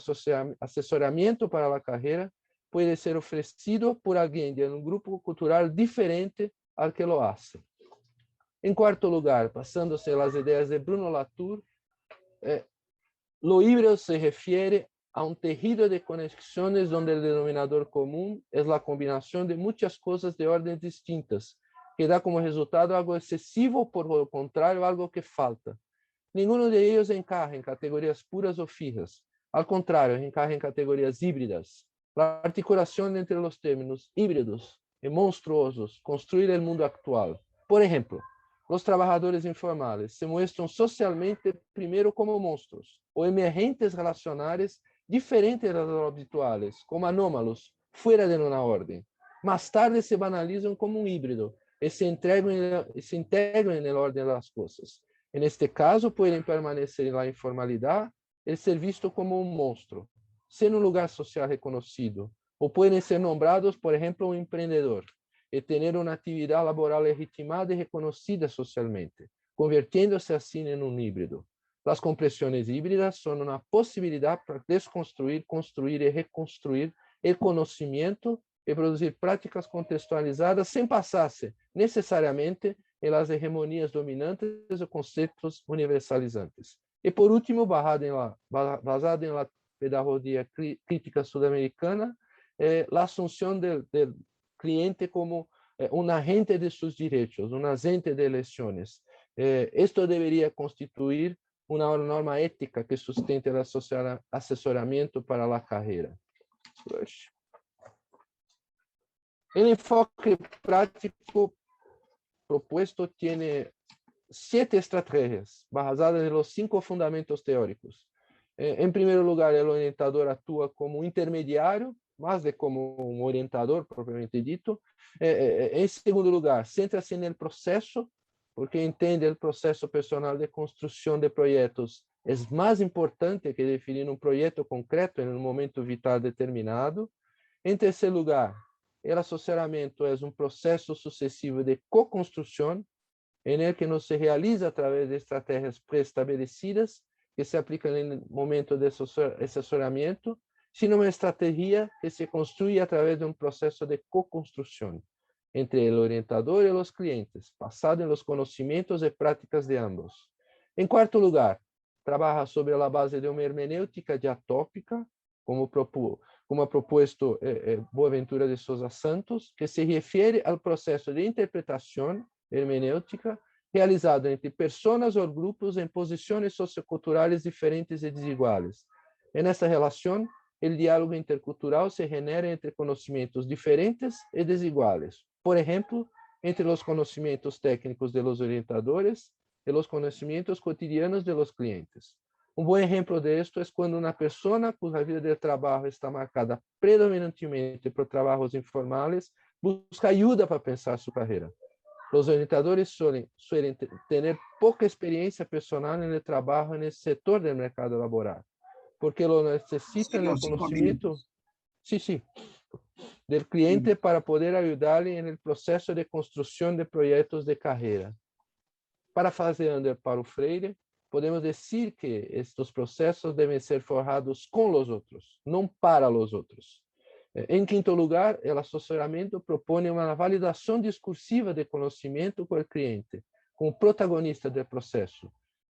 asesoramiento para la carrera puede ser ofrecido por alguien de un grupo cultural diferente al que lo hace. En cuarto lugar, pasándose a las ideas de Bruno Latour, lo híbrido se refiere a un tejido de conexiones donde el denominador común es la combinación de muchas cosas de órdenes distintas, que da como resultado algo excesivo, por lo contrario, algo que falta. Ninguno de ellos encaja en categorías puras o fijas. Al contrario, encaja en categorías híbridas. La articulación entre los términos híbridos y monstruosos construye el mundo actual. Por ejemplo, los trabajadores informales se muestran socialmente primero como monstruos o emergentes relacionales diferentes de los habituales, como anómalos, fuera de una orden. Más tarde se banalizan como un híbrido y se integran en el orden de las cosas. En este caso, pueden permanecer en la informalidad y ser vistos como un monstruo, sin un lugar social reconocido, o pueden ser nombrados, por ejemplo, un emprendedor y tener una actividad laboral legitimada y reconocida socialmente, convirtiéndose así en un híbrido. Las compresiones híbridas son una posibilidad para desconstruir, construir y reconstruir el conocimiento y producir prácticas contextualizadas sin pasarse necesariamente en las hegemonías dominantes o conceptos universalizantes. Y por último, basada en la pedagogía crítica sudamericana, la asunción del cliente como un agente de sus derechos, un agente de elecciones. Esto debería constituir una norma ética que sustente el asesoramiento para la carrera. El enfoque práctico propuesto tiene 7 estrategias basadas en los 5 fundamentos teóricos. En primer lugar, el orientador actúa como intermediario, más de como un orientador propiamente dicho. En segundo lugar, centra-se en el proceso, porque entende el proceso personal de construcción de proyectos es más importante que definir un proyecto concreto en un momento vital determinado. En tercer lugar, el asesoramiento es un proceso sucesivo de co-construcción en el que no se realiza a través de estrategias preestablecidas que se aplican en el momento de asesoramiento, sino una estrategia que se construye a través de un proceso de co-construcción entre el orientador y los clientes, basado en los conocimientos y prácticas de ambos. En cuarto lugar, trabaja sobre la base de una hermenéutica diatópica, como ha propuesto Boaventura de Souza Santos, que se refiere al proceso de interpretación hermenéutica realizado entre personas ou grupos em posições socioculturais diferentes e desiguais. Nessa relação, o diálogo intercultural se genera entre conhecimentos diferentes e desiguais. Por exemplo, entre os conhecimentos técnicos de los orientadores e os conhecimentos cotidianos de los clientes. Um bom exemplo de esto é quando uma pessoa cuja vida de trabalho está marcada predominantemente por trabalhos informais busca ajuda para pensar sua carreira. Os orientadores suelen ter pouca experiência personal no trabalho nesse setor do mercado laboral, porque lo necessitan el conocimiento del cliente para poder ayudarle en el proceso de construcción de proyectos de carrera. Parafraseando Paulo Freire, podemos dizer que estes processos devem ser forjados com os outros, não para os outros. Em quinto lugar, o assessoramento propõe uma validação discursiva de conhecimento com o cliente, como protagonista do processo.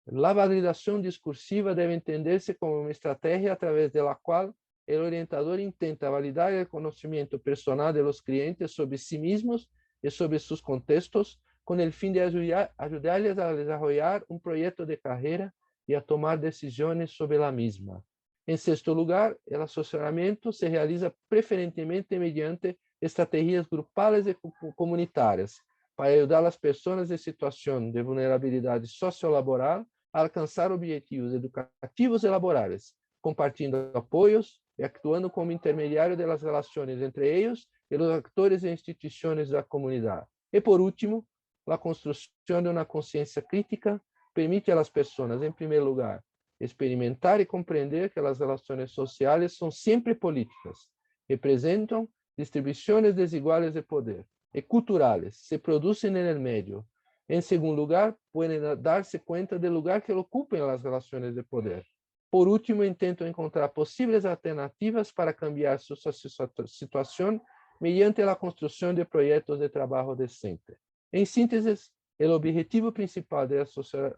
A validação discursiva deve entender-se como uma estratégia através da qual o orientador intenta validar o conhecimento personal de los clientes sobre si mesmos e sobre seus contextos, com o fim de ajudar-lhes a desenvolver um projeto de carreira e a tomar decisões sobre a mesma. Em sexto lugar, o assessoramento se realiza preferentemente mediante estratégias grupais e comunitárias, para ajudar as pessoas em situação de vulnerabilidade sociolaboral a alcançar objetivos educativos e laborais, compartilhando apoios e actuando como intermediário das relações entre eles e os atores e instituições da comunidade. E, por último, a construção de uma consciência crítica permite às pessoas, em primeiro lugar, experimentar e compreender que as relações sociais são sempre políticas, representam distribuições desiguais de poder e culturais, se produzem no meio. Em segundo lugar, podem dar-se conta do lugar que ocupam as relações de poder. Por último, intentam encontrar possíveis alternativas para cambiar sua situação mediante a construção de projetos de trabalho decente. Em síntese, o objetivo principal do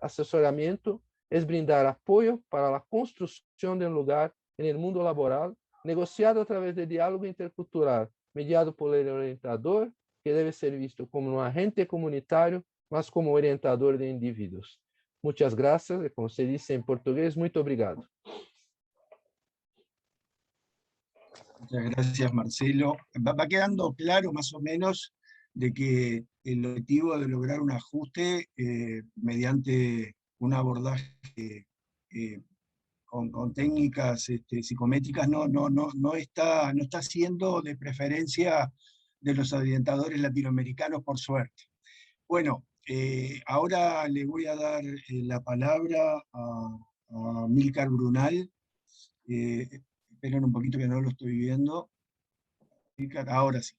assessoramento é brindar apoio para a construção de um lugar no mundo laboral, negociado através de diálogo intercultural, mediado por el orientador, que deve ser visto como um agente comunitário, mas como orientador de indivíduos. Muchas gracias, e como se diz em português, muito obrigado. Muchas gracias, Marcelo. Va quedando claro más o menos de que el objetivo de lograr un ajuste mediante un abordaje con técnicas psicométricas no está siendo de preferencia de los orientadores latinoamericanos, por suerte. Bueno, ahora le voy a dar la palabra a Milcar Brunal. Esperen un poquito que no lo estoy viendo. Milcar, ahora sí.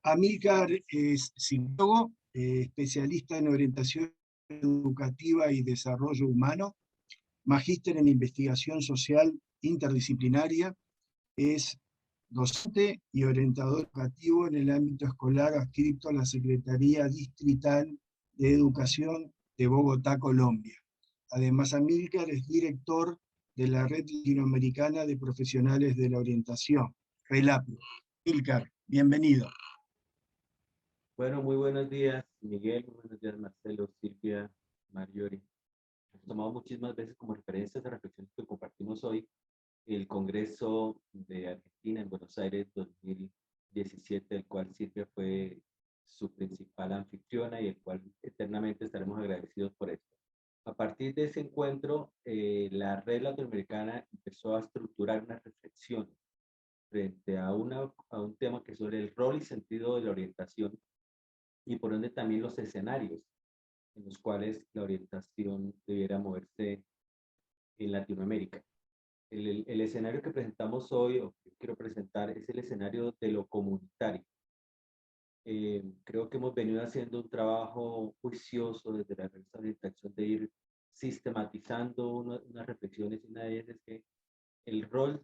Amílcar es psicólogo, especialista en orientación educativa y desarrollo humano, magíster en investigación social interdisciplinaria, es docente y orientador educativo en el ámbito escolar adscrito a la Secretaría Distrital de Educación de Bogotá, Colombia. Además, Amílcar es director de la Red Latinoamericana de Profesionales de la Orientación, RELAPO. Amílcar, bienvenido. Bueno, muy buenos días, Miguel, muy buenos días, Marcelo, Silvia, Marjorie. Hemos tomado muchísimas veces como referencias a reflexiones que compartimos hoy el Congreso de Argentina en Buenos Aires 2017, el cual Silvia fue su principal anfitriona y el cual eternamente estaremos agradecidos por esto. A partir de ese encuentro, la Red Latinoamericana empezó a estructurar una reflexión frente a un tema que es sobre el rol y sentido de la orientación y por ende también los escenarios en los cuales la orientación debiera moverse en Latinoamérica. El escenario que presentamos hoy, o que quiero presentar, es el escenario de lo comunitario. Creo que hemos venido haciendo un trabajo juicioso desde la revista de orientación de ir sistematizando unas reflexiones, y una de ellas es que el rol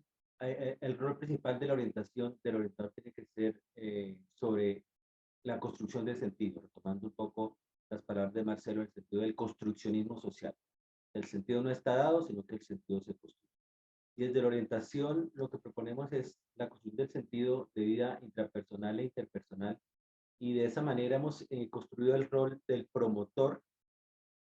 principal de la orientación del orientador tiene que ser sobre la construcción del sentido, retomando un poco las palabras de Marcelo, el sentido del construccionismo social. El sentido no está dado, sino que el sentido se construye. Y desde la orientación lo que proponemos es la construcción del sentido de vida intrapersonal e interpersonal y de esa manera hemos construido el rol del promotor.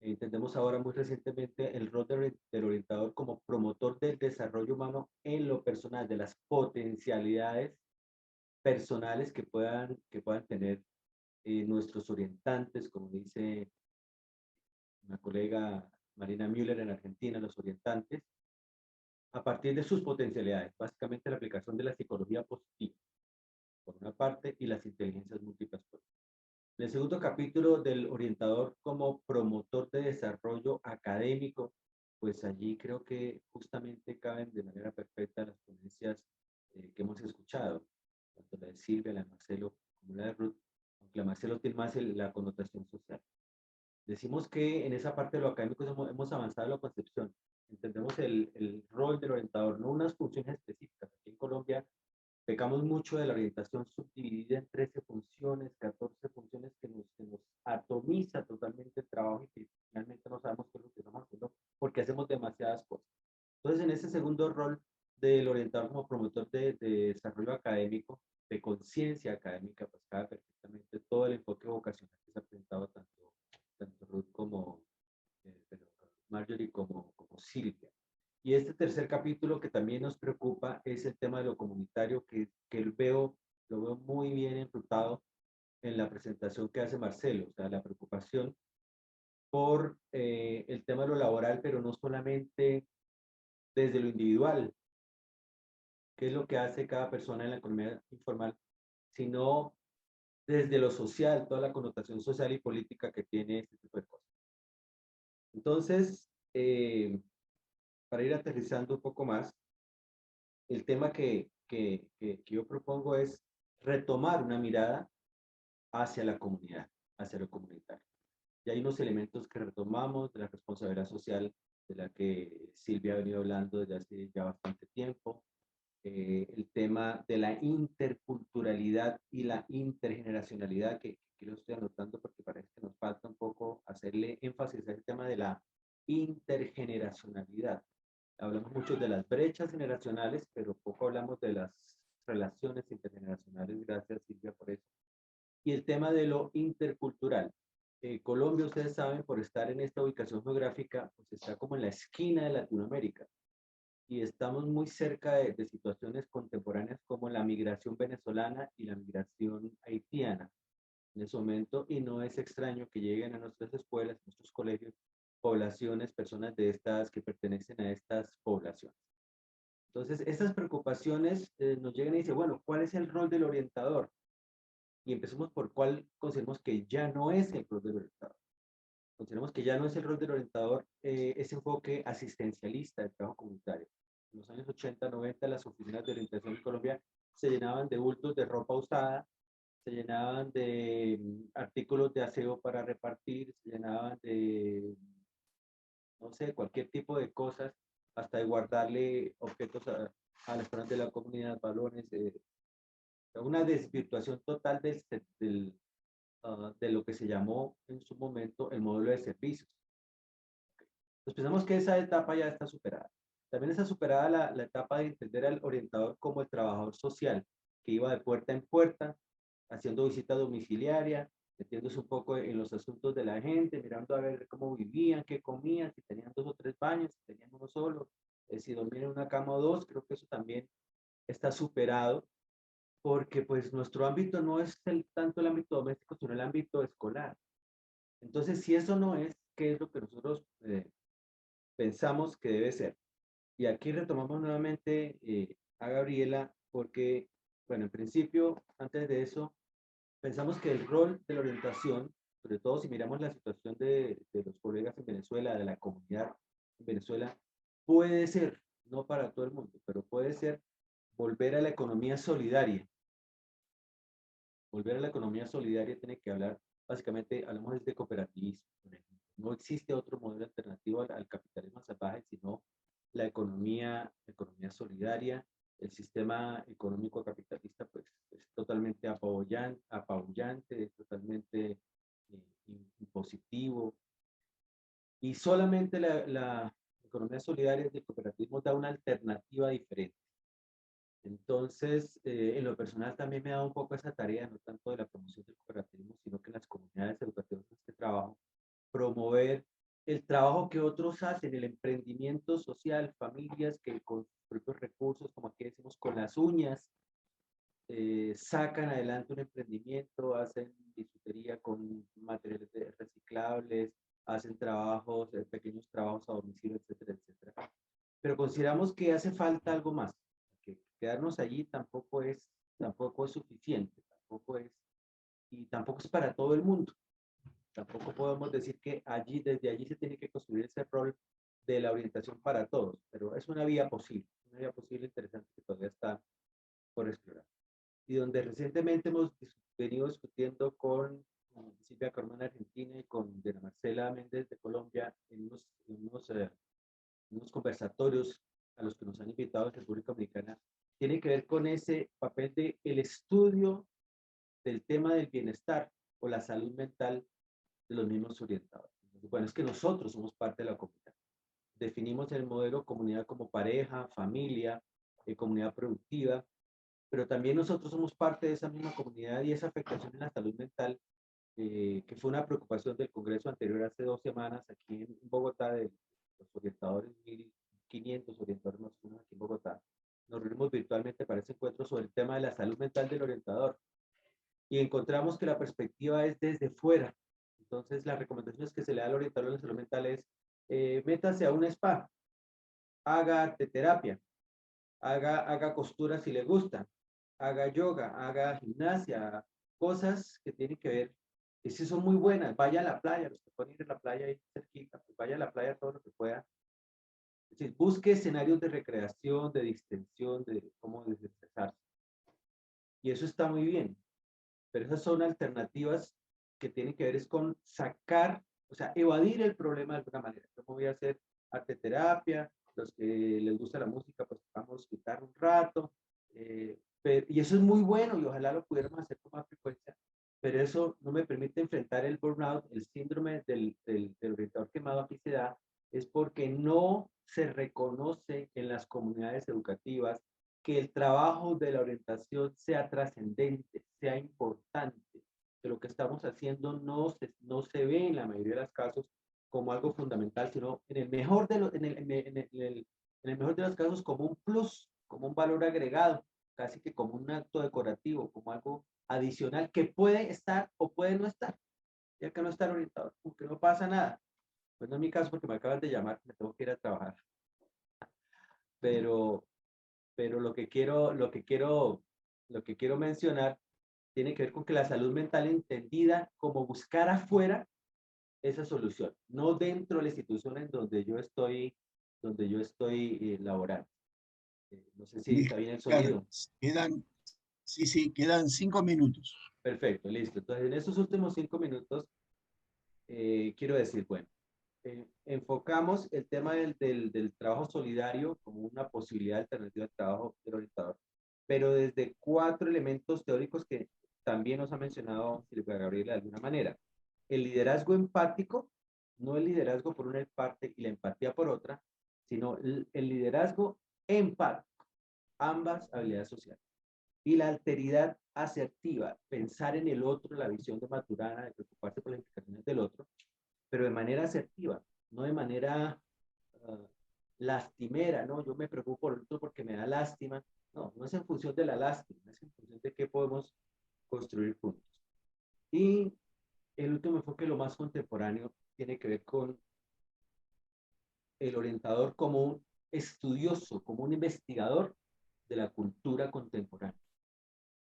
Entendemos ahora muy recientemente el rol del orientador como promotor del desarrollo humano en lo personal, de las potencialidades personales que puedan tener nuestros orientantes, como dice una colega Marina Müller en Argentina, los orientantes, a partir de sus potencialidades, básicamente la aplicación de la psicología positiva, por una parte, y las inteligencias múltiples por otra. En el segundo capítulo del orientador como promotor de desarrollo académico, pues allí creo que justamente caben de manera perfecta las ponencias que hemos escuchado, tanto la de Silvia, la de Marcelo, como la de Ruth, aunque la de Marcelo tiene más la connotación social. Decimos que en esa parte de lo académico hemos avanzado en la concepción. Entendemos el rol del orientador, no unas funciones específicas. Aquí en Colombia pecamos mucho de la orientación subdividida en 13 funciones, 14 funciones que nos atomiza totalmente el trabajo y que finalmente no sabemos qué es lo que estamos haciendo porque hacemos demasiadas cosas. Entonces, en ese segundo rol del orientador como promotor de desarrollo académico, de conciencia académica, pues cabe perfectamente todo el enfoque vocacional que se ha presentado tanto Ruth como Marjorie como Silvia. Y este tercer capítulo que también nos preocupa es el tema de lo comunitario, que lo veo muy bien enrutado en la presentación que hace Marcelo, o sea, la preocupación por el tema de lo laboral, pero no solamente desde lo individual, qué es lo que hace cada persona en la economía informal, sino desde lo social, toda la connotación social y política que tiene este tipo de cosas. Entonces, para ir aterrizando un poco más, el tema que yo propongo es retomar una mirada hacia la comunidad, hacia lo comunitario. Y hay unos elementos que retomamos de la responsabilidad social de la que Silvia ha venido hablando desde hace ya bastante tiempo, el tema de la interculturalidad y la intergeneracionalidad, que lo estoy anotando porque parece que nos falta un poco hacerle énfasis a ese tema de la intergeneracionalidad. Hablamos mucho de las brechas generacionales, pero poco hablamos de las relaciones intergeneracionales. Gracias, Silvia, por eso. Y el tema de lo intercultural. Colombia, ustedes saben, por estar en esta ubicación geográfica, pues está como en la esquina de Latinoamérica. Y estamos muy cerca de situaciones contemporáneas como la migración venezolana y la migración haitiana en ese momento, y no es extraño que lleguen a nuestras escuelas, a nuestros colegios, poblaciones, personas de estas que pertenecen a estas poblaciones. Entonces, estas preocupaciones nos llegan y dicen, bueno, ¿cuál es el rol del orientador? Y empecemos por cuál consideramos que ya no es el rol del orientador. Consideramos que ya no es el rol del orientador ese enfoque asistencialista del trabajo comunitario. En los años 80, 90, las oficinas de orientación en Colombia se llenaban de bultos de ropa usada, se llenaban de artículos de aseo para repartir, se llenaban de, no sé, cualquier tipo de cosas, hasta de guardarle objetos a las personas de la comunidad, balones, una desvirtuación total de lo que se llamó en su momento el modelo de servicios. Pues pensamos que esa etapa ya está superada. También está superada la etapa de entender al orientador como el trabajador social, que iba de puerta en puerta, haciendo visita domiciliaria, metiéndose un poco en los asuntos de la gente, mirando a ver cómo vivían, qué comían, si tenían 2 o 3 baños, si tenían uno solo, si dormían en una cama o 2. Creo que eso también está superado, porque pues nuestro ámbito no es tanto el ámbito doméstico, sino el ámbito escolar. Entonces, si eso no es, ¿qué es lo que nosotros pensamos que debe ser? Y aquí retomamos nuevamente a Gabriela, porque, bueno, en principio, antes de eso, pensamos que el rol de la orientación, sobre todo si miramos la situación de los colegas en Venezuela, de la comunidad en Venezuela, puede ser, no para todo el mundo, pero puede ser volver a la economía solidaria. Volver a la economía solidaria tiene que hablar, básicamente, hablamos de cooperativismo. No existe otro modelo alternativo al capitalismo salvaje, sino la economía solidaria. El sistema económico capitalista pues es totalmente apabullante, es totalmente impositivo, y solamente la economía solidaria del cooperativismo da una alternativa diferente. Entonces, en lo personal también me ha dado un poco esa tarea, no tanto de la promoción del cooperativismo, sino que en las comunidades educativas en este trabajo, promover el trabajo que otros hacen, el emprendimiento social, familias que con sus propios recursos, como aquí decimos, con las uñas, sacan adelante un emprendimiento, hacen bisutería con materiales reciclables, hacen trabajos, pequeños trabajos a domicilio, etcétera, etcétera. Pero consideramos que hace falta algo más, que quedarnos allí tampoco es suficiente, y tampoco es para todo el mundo. Tampoco podemos decir que desde allí se tiene que construir ese rol de la orientación para todos, pero es una vía posible interesante que todavía está por explorar. Y donde recientemente hemos venido discutiendo con Silvia Carmona de Argentina y con Diana Marcela Méndez de Colombia en unos conversatorios a los que nos han invitado en República Dominicana, tiene que ver con ese papel de el estudio del tema del bienestar o la salud mental de los mismos orientadores. Entonces, bueno, es que nosotros somos parte de la comunidad. Definimos el modelo comunidad como pareja, familia, comunidad productiva, pero también nosotros somos parte de esa misma comunidad y esa afectación en la salud mental, que fue una preocupación del Congreso anterior hace 2 semanas aquí en Bogotá, de los orientadores, 1.500 orientadores más o menos aquí en Bogotá. Nos reunimos virtualmente para ese encuentro sobre el tema de la salud mental del orientador y encontramos que la perspectiva es desde fuera. Entonces, las recomendaciones que se le da al orientador de la salud mental es métase a un spa, haga arteterapia, haga costura si le gusta, haga yoga, haga gimnasia, cosas que tienen que ver, que sí son muy buenas. Vaya a la playa, los que pueden ir a la playa ahí cerquita, pues vaya a la playa todo lo que pueda. Es decir, busque escenarios de recreación, de distensión, de cómo desestresarse. Y eso está muy bien, pero esas son alternativas que tienen que ver es con sacar, o sea, evadir el problema de alguna manera. Yo me voy a hacer arteterapia, los que les gusta la música, pues vamos a quitar un rato, y eso es muy bueno y ojalá lo pudiéramos hacer con más frecuencia, pero eso no me permite enfrentar el burnout, el síndrome del orientador quemado aquí se da, es porque no se reconoce en las comunidades educativas que el trabajo de la orientación sea trascendente, sea importante, que lo que estamos haciendo no se ve en la mayoría de los casos como algo fundamental, sino en el mejor de los casos como un plus, como un valor agregado, casi que como un acto decorativo, como algo adicional que puede estar o puede no estar, ya que no está orientado, porque no pasa nada. Pues no es mi caso porque me acaban de llamar, me tengo que ir a trabajar. Pero lo que quiero mencionar tiene que ver con que la salud mental entendida como buscar afuera esa solución, no dentro de la institución en donde yo estoy laborando. No sé si está bien el sonido. Quedan 5 minutos. Perfecto, listo. Entonces, en estos últimos 5 minutos, quiero decir, bueno, enfocamos el tema del trabajo solidario como una posibilidad alternativa de trabajo del orientador, pero desde 4 elementos teóricos que también nos ha mencionado Silvia Gabriela de alguna manera. El liderazgo empático, no el liderazgo por una parte y la empatía por otra, sino el liderazgo empático, ambas habilidades sociales. Y la alteridad asertiva, pensar en el otro, la visión de Maturana, de preocuparse por las implicaciones del otro, pero de manera asertiva, no de manera lastimera, ¿no? Yo me preocupo por el otro porque me da lástima. No, no es en función de la lástima, es en función de qué podemos construir juntos. Y el último enfoque, lo más contemporáneo, tiene que ver con el orientador como un estudioso, como un investigador de la cultura contemporánea.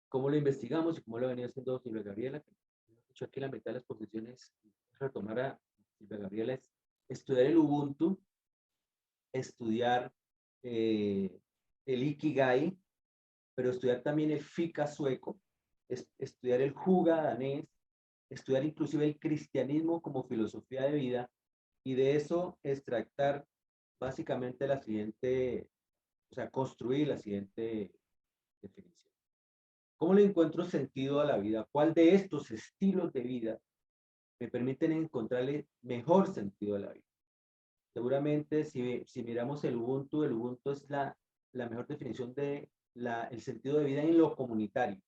¿Cómo lo investigamos y cómo lo ha venido haciendo Silvia Gabriela? Yo aquí la mitad de las posiciones, retomar a Silvia Gabriela, es estudiar el Ubuntu, estudiar el Ikigai, pero estudiar también el Fika sueco, estudiar el Juga danés, estudiar inclusive el cristianismo como filosofía de vida, y de eso extractar básicamente la siguiente, o sea, construir la siguiente definición. ¿Cómo le encuentro sentido a la vida? ¿Cuál de estos estilos de vida me permiten encontrarle mejor sentido a la vida? Seguramente si miramos el Ubuntu es la mejor definición de el sentido de vida en lo comunitario.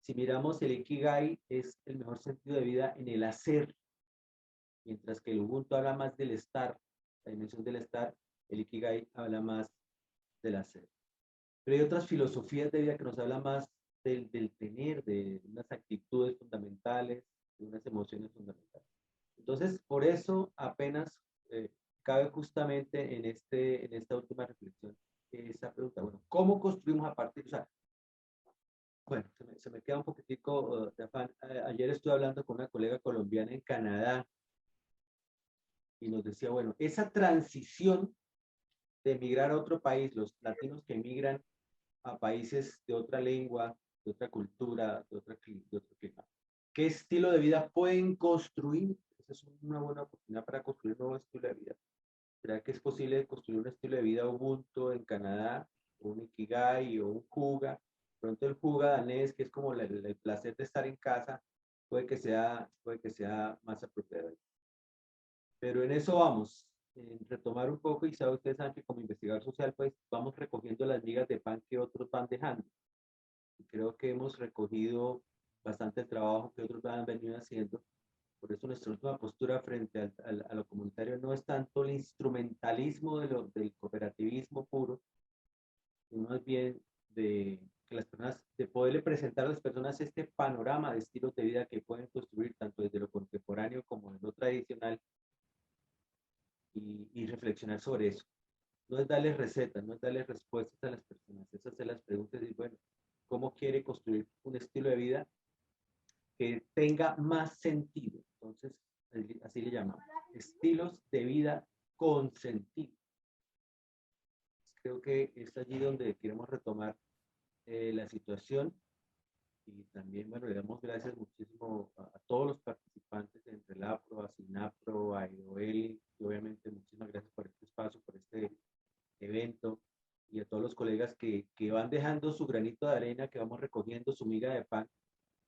Si miramos el Ikigai, es el mejor sentido de vida en el hacer, mientras que el Ubuntu habla más del estar, la dimensión del estar, el Ikigai habla más del hacer. Pero hay otras filosofías de vida que nos hablan más del tener, de unas actitudes fundamentales, de unas emociones fundamentales. Entonces, por eso apenas cabe justamente en esta última reflexión esa pregunta. Bueno, ¿cómo construimos a partir? O sea, bueno, se me queda un poquitico de afán. Ayer estuve hablando con una colega colombiana en Canadá y nos decía, bueno, esa transición de emigrar a otro país, los latinos que emigran a países de otra lengua, de otra cultura, de otro clima, ¿qué estilo de vida pueden construir? Esa es una buena oportunidad para construir un nuevo estilo de vida. ¿Será que es posible construir un estilo de vida Ubuntu en Canadá, o un Ikigai, o un Juga? Pronto el Juga danés, que es como el placer de estar en casa, puede que sea más apropiado. Pero en eso vamos, en retomar un poco, y sabe usted, Sánchez, como investigador social, pues vamos recogiendo las migas de pan que otros van dejando. Y creo que hemos recogido bastante el trabajo que otros han venido haciendo. Por eso nuestra última postura frente a lo comunitario no es tanto el instrumentalismo del cooperativismo puro, sino más bien de que las personas, de poderle presentar a las personas este panorama de estilos de vida que pueden construir tanto desde lo contemporáneo como desde lo tradicional, y reflexionar sobre eso. No es darles recetas, no es darles respuestas a las personas, es hacer las preguntas y, bueno, ¿cómo quiere construir un estilo de vida que tenga más sentido? Entonces, así le llamamos, estilos de vida con sentido. Creo que es allí donde queremos retomar la situación, y también, bueno, le damos gracias muchísimo a todos los participantes entre el APRO, a SINAPRO, a IOEL, y obviamente muchísimas gracias por este espacio, por este evento, y a todos los colegas que van dejando su granito de arena, que vamos recogiendo su miga de pan,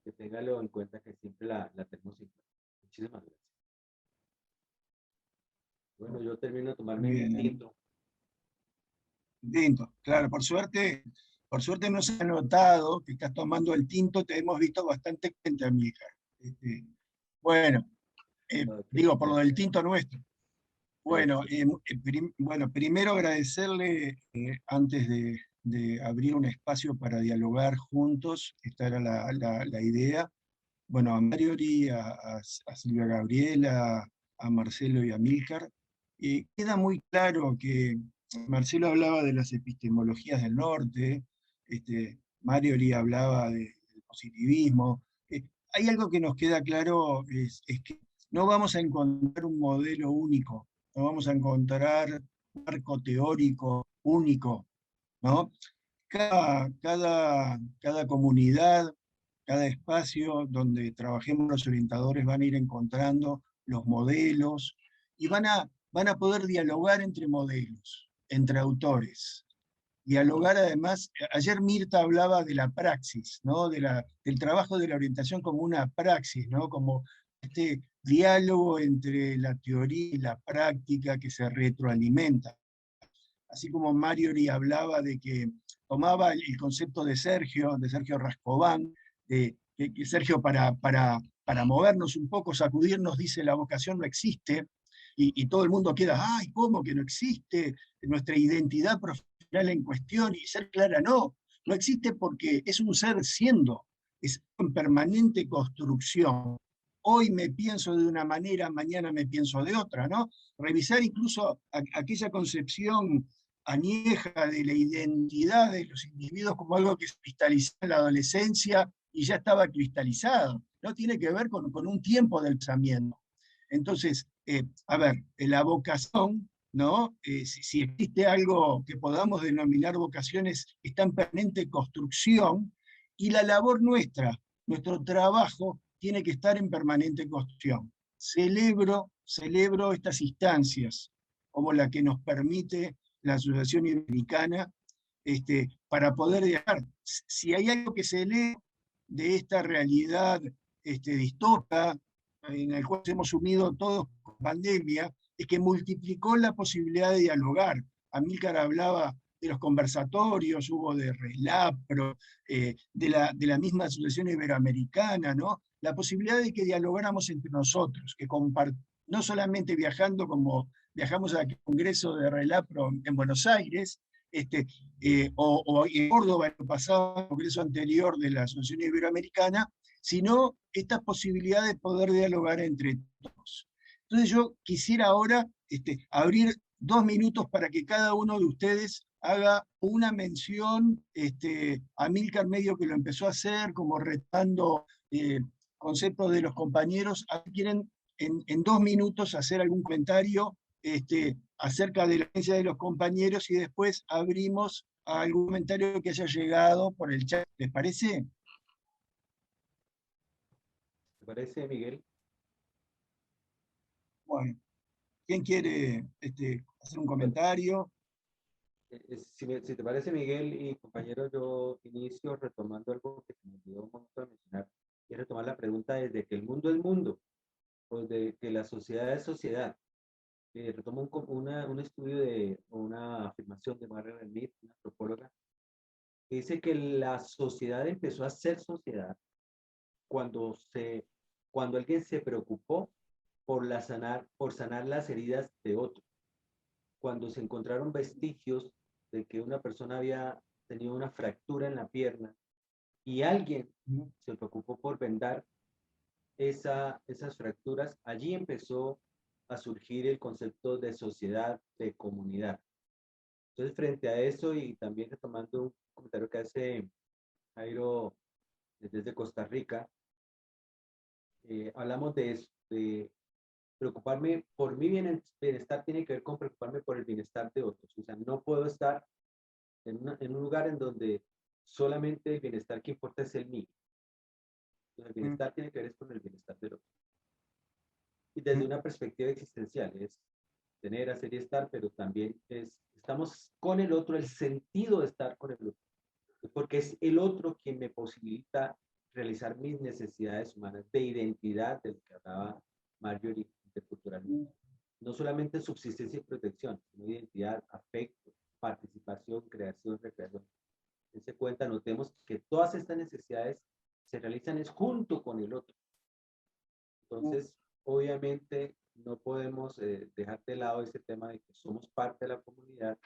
que téngalo en cuenta que siempre la tenemos en cuenta. Muchísimas gracias. Bueno, yo termino de tomarme mi tinto. Tinto, claro, por suerte no se ha notado que estás tomando el tinto, te hemos visto bastante gente, amiga. Bueno, digo, por lo del tinto nuestro. Bueno, bueno, primero agradecerle, antes de abrir un espacio para dialogar juntos, esta era la idea, bueno, a Mariori, a Silvia Gabriela, a Marcelo y a Milcar, queda muy claro que Marcelo hablaba de las epistemologías del norte, Mariori hablaba del positivismo. Hay algo que nos queda claro, es que no vamos a encontrar un modelo único, no vamos a encontrar un marco teórico único, ¿no? Cada comunidad, cada espacio donde trabajemos los orientadores van a ir encontrando los modelos y van a poder dialogar entre modelos, entre autores. Dialogar además, ayer Mirta hablaba de la praxis, ¿no? Del trabajo de la orientación como una praxis, ¿no? Como este diálogo entre la teoría y la práctica que se retroalimenta. Así como Mariori hablaba de que tomaba el concepto de Sergio Rascobán, que Sergio para movernos un poco, sacudirnos, dice la vocación no existe, y todo el mundo queda, ay, ¿cómo que no existe? Nuestra identidad profesional en cuestión, y ser clara, no existe porque es un ser siendo, es en permanente construcción. Hoy me pienso de una manera, mañana me pienso de otra, ¿no? Revisar incluso aquella concepción añeja de la identidad de los individuos como algo que se cristalizó en la adolescencia y ya estaba cristalizado, ¿no? Tiene que ver con un tiempo del pensamiento. Entonces, a ver, la vocación, ¿no? Si existe algo que podamos denominar vocaciones, está en permanente construcción, y la labor nuestra, nuestro trabajo, tiene que estar en permanente construcción. Celebro estas instancias, como la que nos permite la Asociación Iberoamericana, para poder dejar, si hay algo que se lee de esta realidad distópica, en el cual hemos sumido todos con pandemia, es que multiplicó la posibilidad de dialogar. Amílcar hablaba de los conversatorios, hubo de Relapro, de la misma Asociación Iberoamericana, ¿no? La posibilidad de que dialogáramos entre nosotros, que no solamente viajando como viajamos al Congreso de Relapro en Buenos Aires, o en Córdoba, el pasado Congreso anterior de la Asociación Iberoamericana, sino esta posibilidad de poder dialogar entre todos. Entonces yo quisiera ahora abrir 2 minutos para que cada uno de ustedes haga una mención, Amílcar medio que lo empezó a hacer, como retando conceptos de los compañeros. ¿Quieren en 2 minutos hacer algún comentario acerca de la experiencia de los compañeros y después abrimos a algún comentario que haya llegado por el chat? ¿Les parece? ¿Te parece, Miguel? Bueno, ¿quién quiere hacer un comentario? Si te parece, Miguel y compañeros, yo inicio retomando algo que se me olvidó un momento de mencionar, y retomar la pregunta desde que el mundo es mundo, o de que la sociedad es sociedad. Retomo un estudio o una afirmación de Margaret Mead, una antropóloga, que dice que la sociedad empezó a ser sociedad cuando alguien se preocupó por sanar las heridas de otro. Cuando se encontraron vestigios de que una persona había tenido una fractura en la pierna y alguien se preocupó por vendar esas fracturas, allí empezó a surgir el concepto de sociedad, de comunidad. Entonces, frente a eso, y también retomando un comentario que hace Jairo desde Costa Rica, hablamos de eso, de preocuparme por mi bienestar tiene que ver con preocuparme por el bienestar de otros. O sea, no puedo estar en un lugar en donde solamente el bienestar que importa es el mío. Entonces, el bienestar tiene que ver con el bienestar del otro. Y desde una perspectiva existencial, es tener, hacer y estar, pero también estamos con el otro, el sentido de estar con el otro. Porque es el otro quien me posibilita realizar mis necesidades humanas de identidad, del que hablaba Marjorie, interculturalmente. No solamente subsistencia y protección, sino identidad, afecto, participación, creación, recreación. Dense cuenta, notemos que todas estas necesidades se realizan es junto con el otro. Entonces, obviamente, no podemos dejar de lado ese tema de que somos parte de la comunidad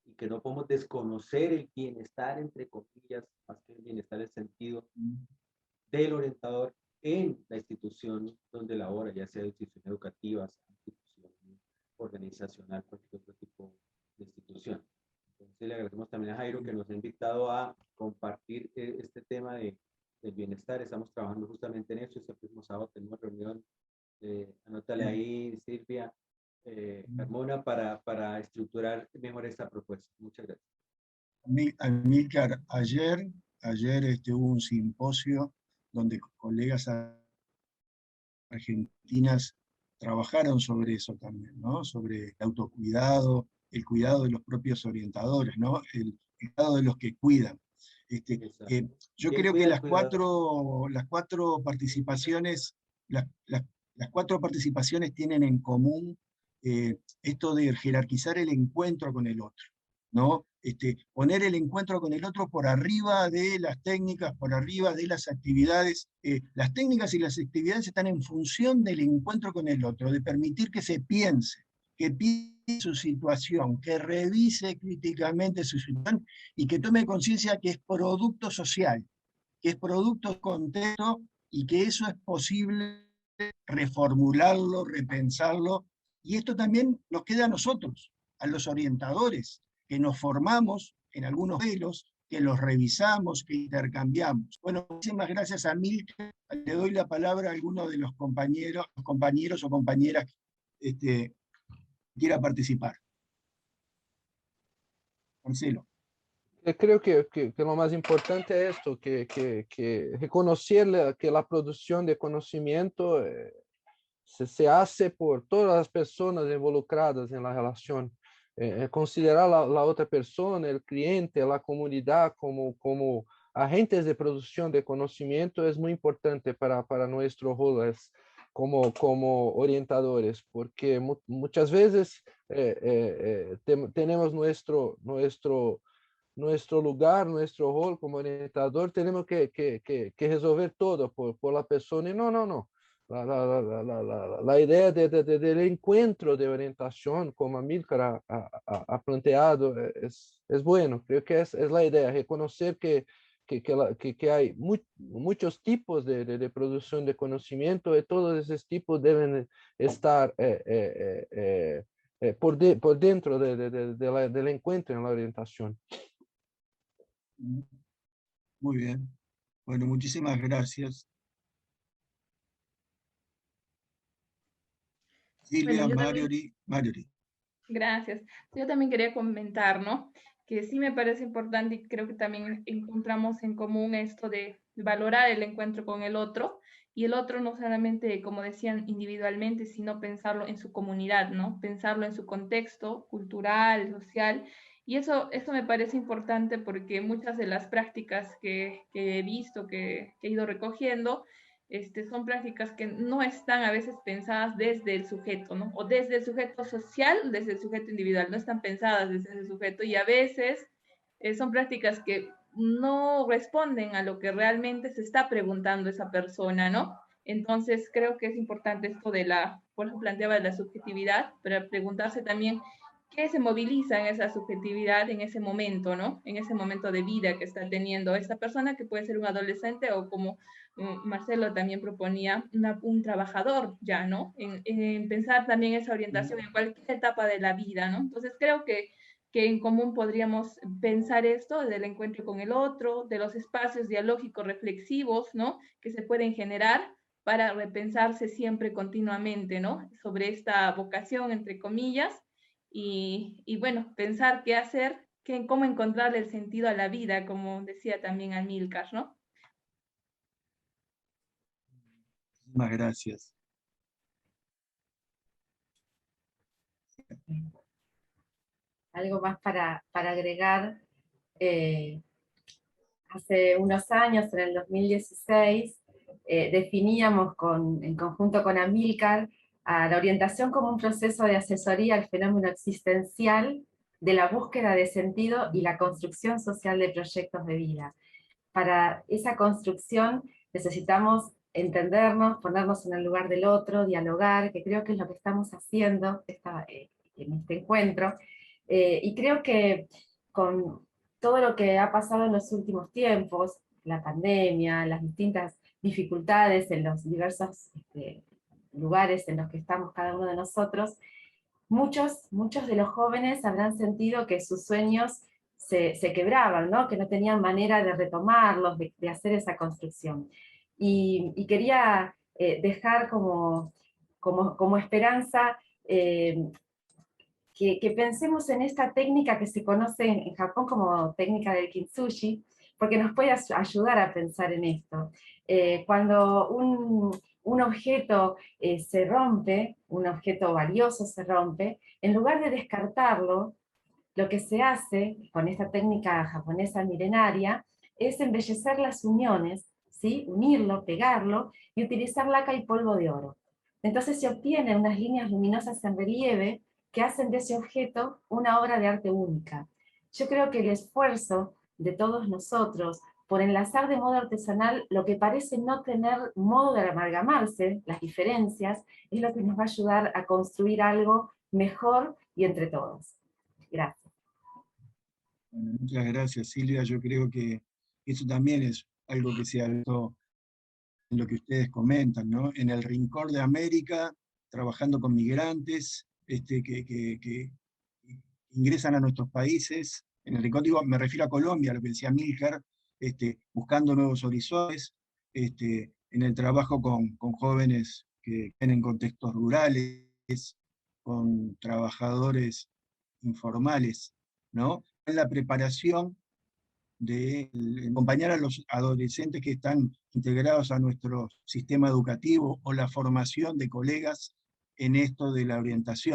y que no podemos desconocer el bienestar, entre comillas, más que el bienestar, el sentido del orientador en la institución donde labora, ya sea institución educativa, institución organizacional, cualquier otro tipo de institución. Entonces le agradecemos también a Jairo que nos ha invitado a compartir este tema del bienestar. Estamos trabajando justamente en eso. Este próximo sábado tenemos reunión. Anótale ahí, Silvia, Carmona, para estructurar mejor esta propuesta. Muchas gracias. Amílcar, ayer hubo un simposio donde colegas argentinas trabajaron sobre eso también, ¿no? Sobre el autocuidado, el cuidado de los propios orientadores, ¿no? El cuidado de los que cuidan. Yo creo que las cuatro participaciones, las 4 participaciones tienen en común esto de jerarquizar el encuentro con el otro, ¿no? Poner el encuentro con el otro por arriba de las técnicas, por arriba de las actividades. Las técnicas y las actividades están en función del encuentro con el otro, de permitir que se piense, que piense su situación, que revise críticamente su situación y que tome conciencia que es producto social, que es producto de contexto y que eso es posible reformularlo, repensarlo. Y esto también nos queda a nosotros, a los orientadores, que nos formamos en algunos velos, que los revisamos, que intercambiamos. Bueno, muchísimas gracias a Amílcar. Le doy la palabra a alguno de los compañeros o compañeras que quiera participar. Marcelo. Creo que lo más importante es esto, que reconocer que la producción de conocimiento se hace por todas las personas involucradas en la relación. Considerar la otra persona, el cliente, la comunidad como agentes de producción de conocimiento es muy importante para nuestro rol. como orientadores, porque muchas veces tenemos nuestro lugar, nuestro rol como orientador, tenemos que resolver todo por la persona, y no. La idea del encuentro de orientación, como Amílcar ha planteado, es bueno. Creo que es la idea, reconocer que hay muchos tipos de producción de conocimiento, y todos esos tipos deben estar por dentro del encuentro en la orientación. Muy bien. Bueno, muchísimas gracias. Silvia, Bueno, Marjorie. gracias. Yo también quería comentar, ¿no? Que sí me parece importante y creo que también encontramos en común esto de valorar el encuentro con el otro, y el otro no solamente, como decían, individualmente, sino pensarlo en su comunidad, ¿no? Pensarlo en su contexto cultural, social. Y eso me parece importante porque muchas de las prácticas que he visto, que he ido recogiendo, son prácticas que no están a veces pensadas desde el sujeto, ¿no? O desde el sujeto social, desde el sujeto individual, no están pensadas desde ese sujeto, y a veces son prácticas que no responden a lo que realmente se está preguntando esa persona, ¿no? Entonces creo que es importante esto por eso planteaba de la subjetividad, pero preguntarse también qué se moviliza en esa subjetividad en ese momento, ¿no? En ese momento de vida que está teniendo esta persona, que puede ser un adolescente o, como Marcelo también proponía, un trabajador ya, ¿no? En pensar también esa orientación en cualquier etapa de la vida, ¿no? Entonces creo que en común podríamos pensar esto del encuentro con el otro, de los espacios dialógicos reflexivos, ¿no? Que se pueden generar para repensarse siempre continuamente, ¿no? Sobre esta vocación, entre comillas, y bueno, pensar qué hacer, cómo encontrarle el sentido a la vida, como decía también Amílcar, ¿no? Muchísimas gracias. Algo más para agregar. Hace unos años, en el 2016, definíamos en conjunto con Amílcar a la orientación como un proceso de asesoría al fenómeno existencial de la búsqueda de sentido y la construcción social de proyectos de vida. Para esa construcción necesitamos entendernos, ponernos en el lugar del otro, dialogar, que creo que es lo que estamos haciendo en este encuentro. Y creo que con todo lo que ha pasado en los últimos tiempos, la pandemia, las distintas dificultades en los diversos lugares en los que estamos cada uno de nosotros, muchos de los jóvenes habrán sentido que sus sueños se quebraban, ¿no? Que no tenían manera de retomarlos, de hacer esa construcción. Y quería dejar como esperanza que pensemos en esta técnica que se conoce en Japón como técnica del kintsugi, porque nos puede ayudar a pensar en esto. Cuando un objeto se rompe, un objeto valioso se rompe, en lugar de descartarlo, lo que se hace con esta técnica japonesa milenaria es embellecer las uniones, ¿sí? Unirlo, pegarlo y utilizar laca y polvo de oro. Entonces se obtienen unas líneas luminosas en relieve que hacen de ese objeto una obra de arte única. Yo creo que el esfuerzo de todos nosotros por enlazar de modo artesanal lo que parece no tener modo de amalgamarse, las diferencias, es lo que nos va a ayudar a construir algo mejor y entre todos. Gracias. Bueno, muchas gracias, Silvia. Yo creo que eso también es algo que se habló en lo que ustedes comentan, ¿no? En el rincón de América, trabajando con migrantes que ingresan a nuestros países. En el rincón, digo, me refiero a Colombia, lo que decía Amílcar, buscando nuevos horizontes, en el trabajo con jóvenes que vienen en contextos rurales, con trabajadores informales, ¿no? En la preparación de acompañar a los adolescentes que están integrados a nuestro sistema educativo, o la formación de colegas en esto de la orientación.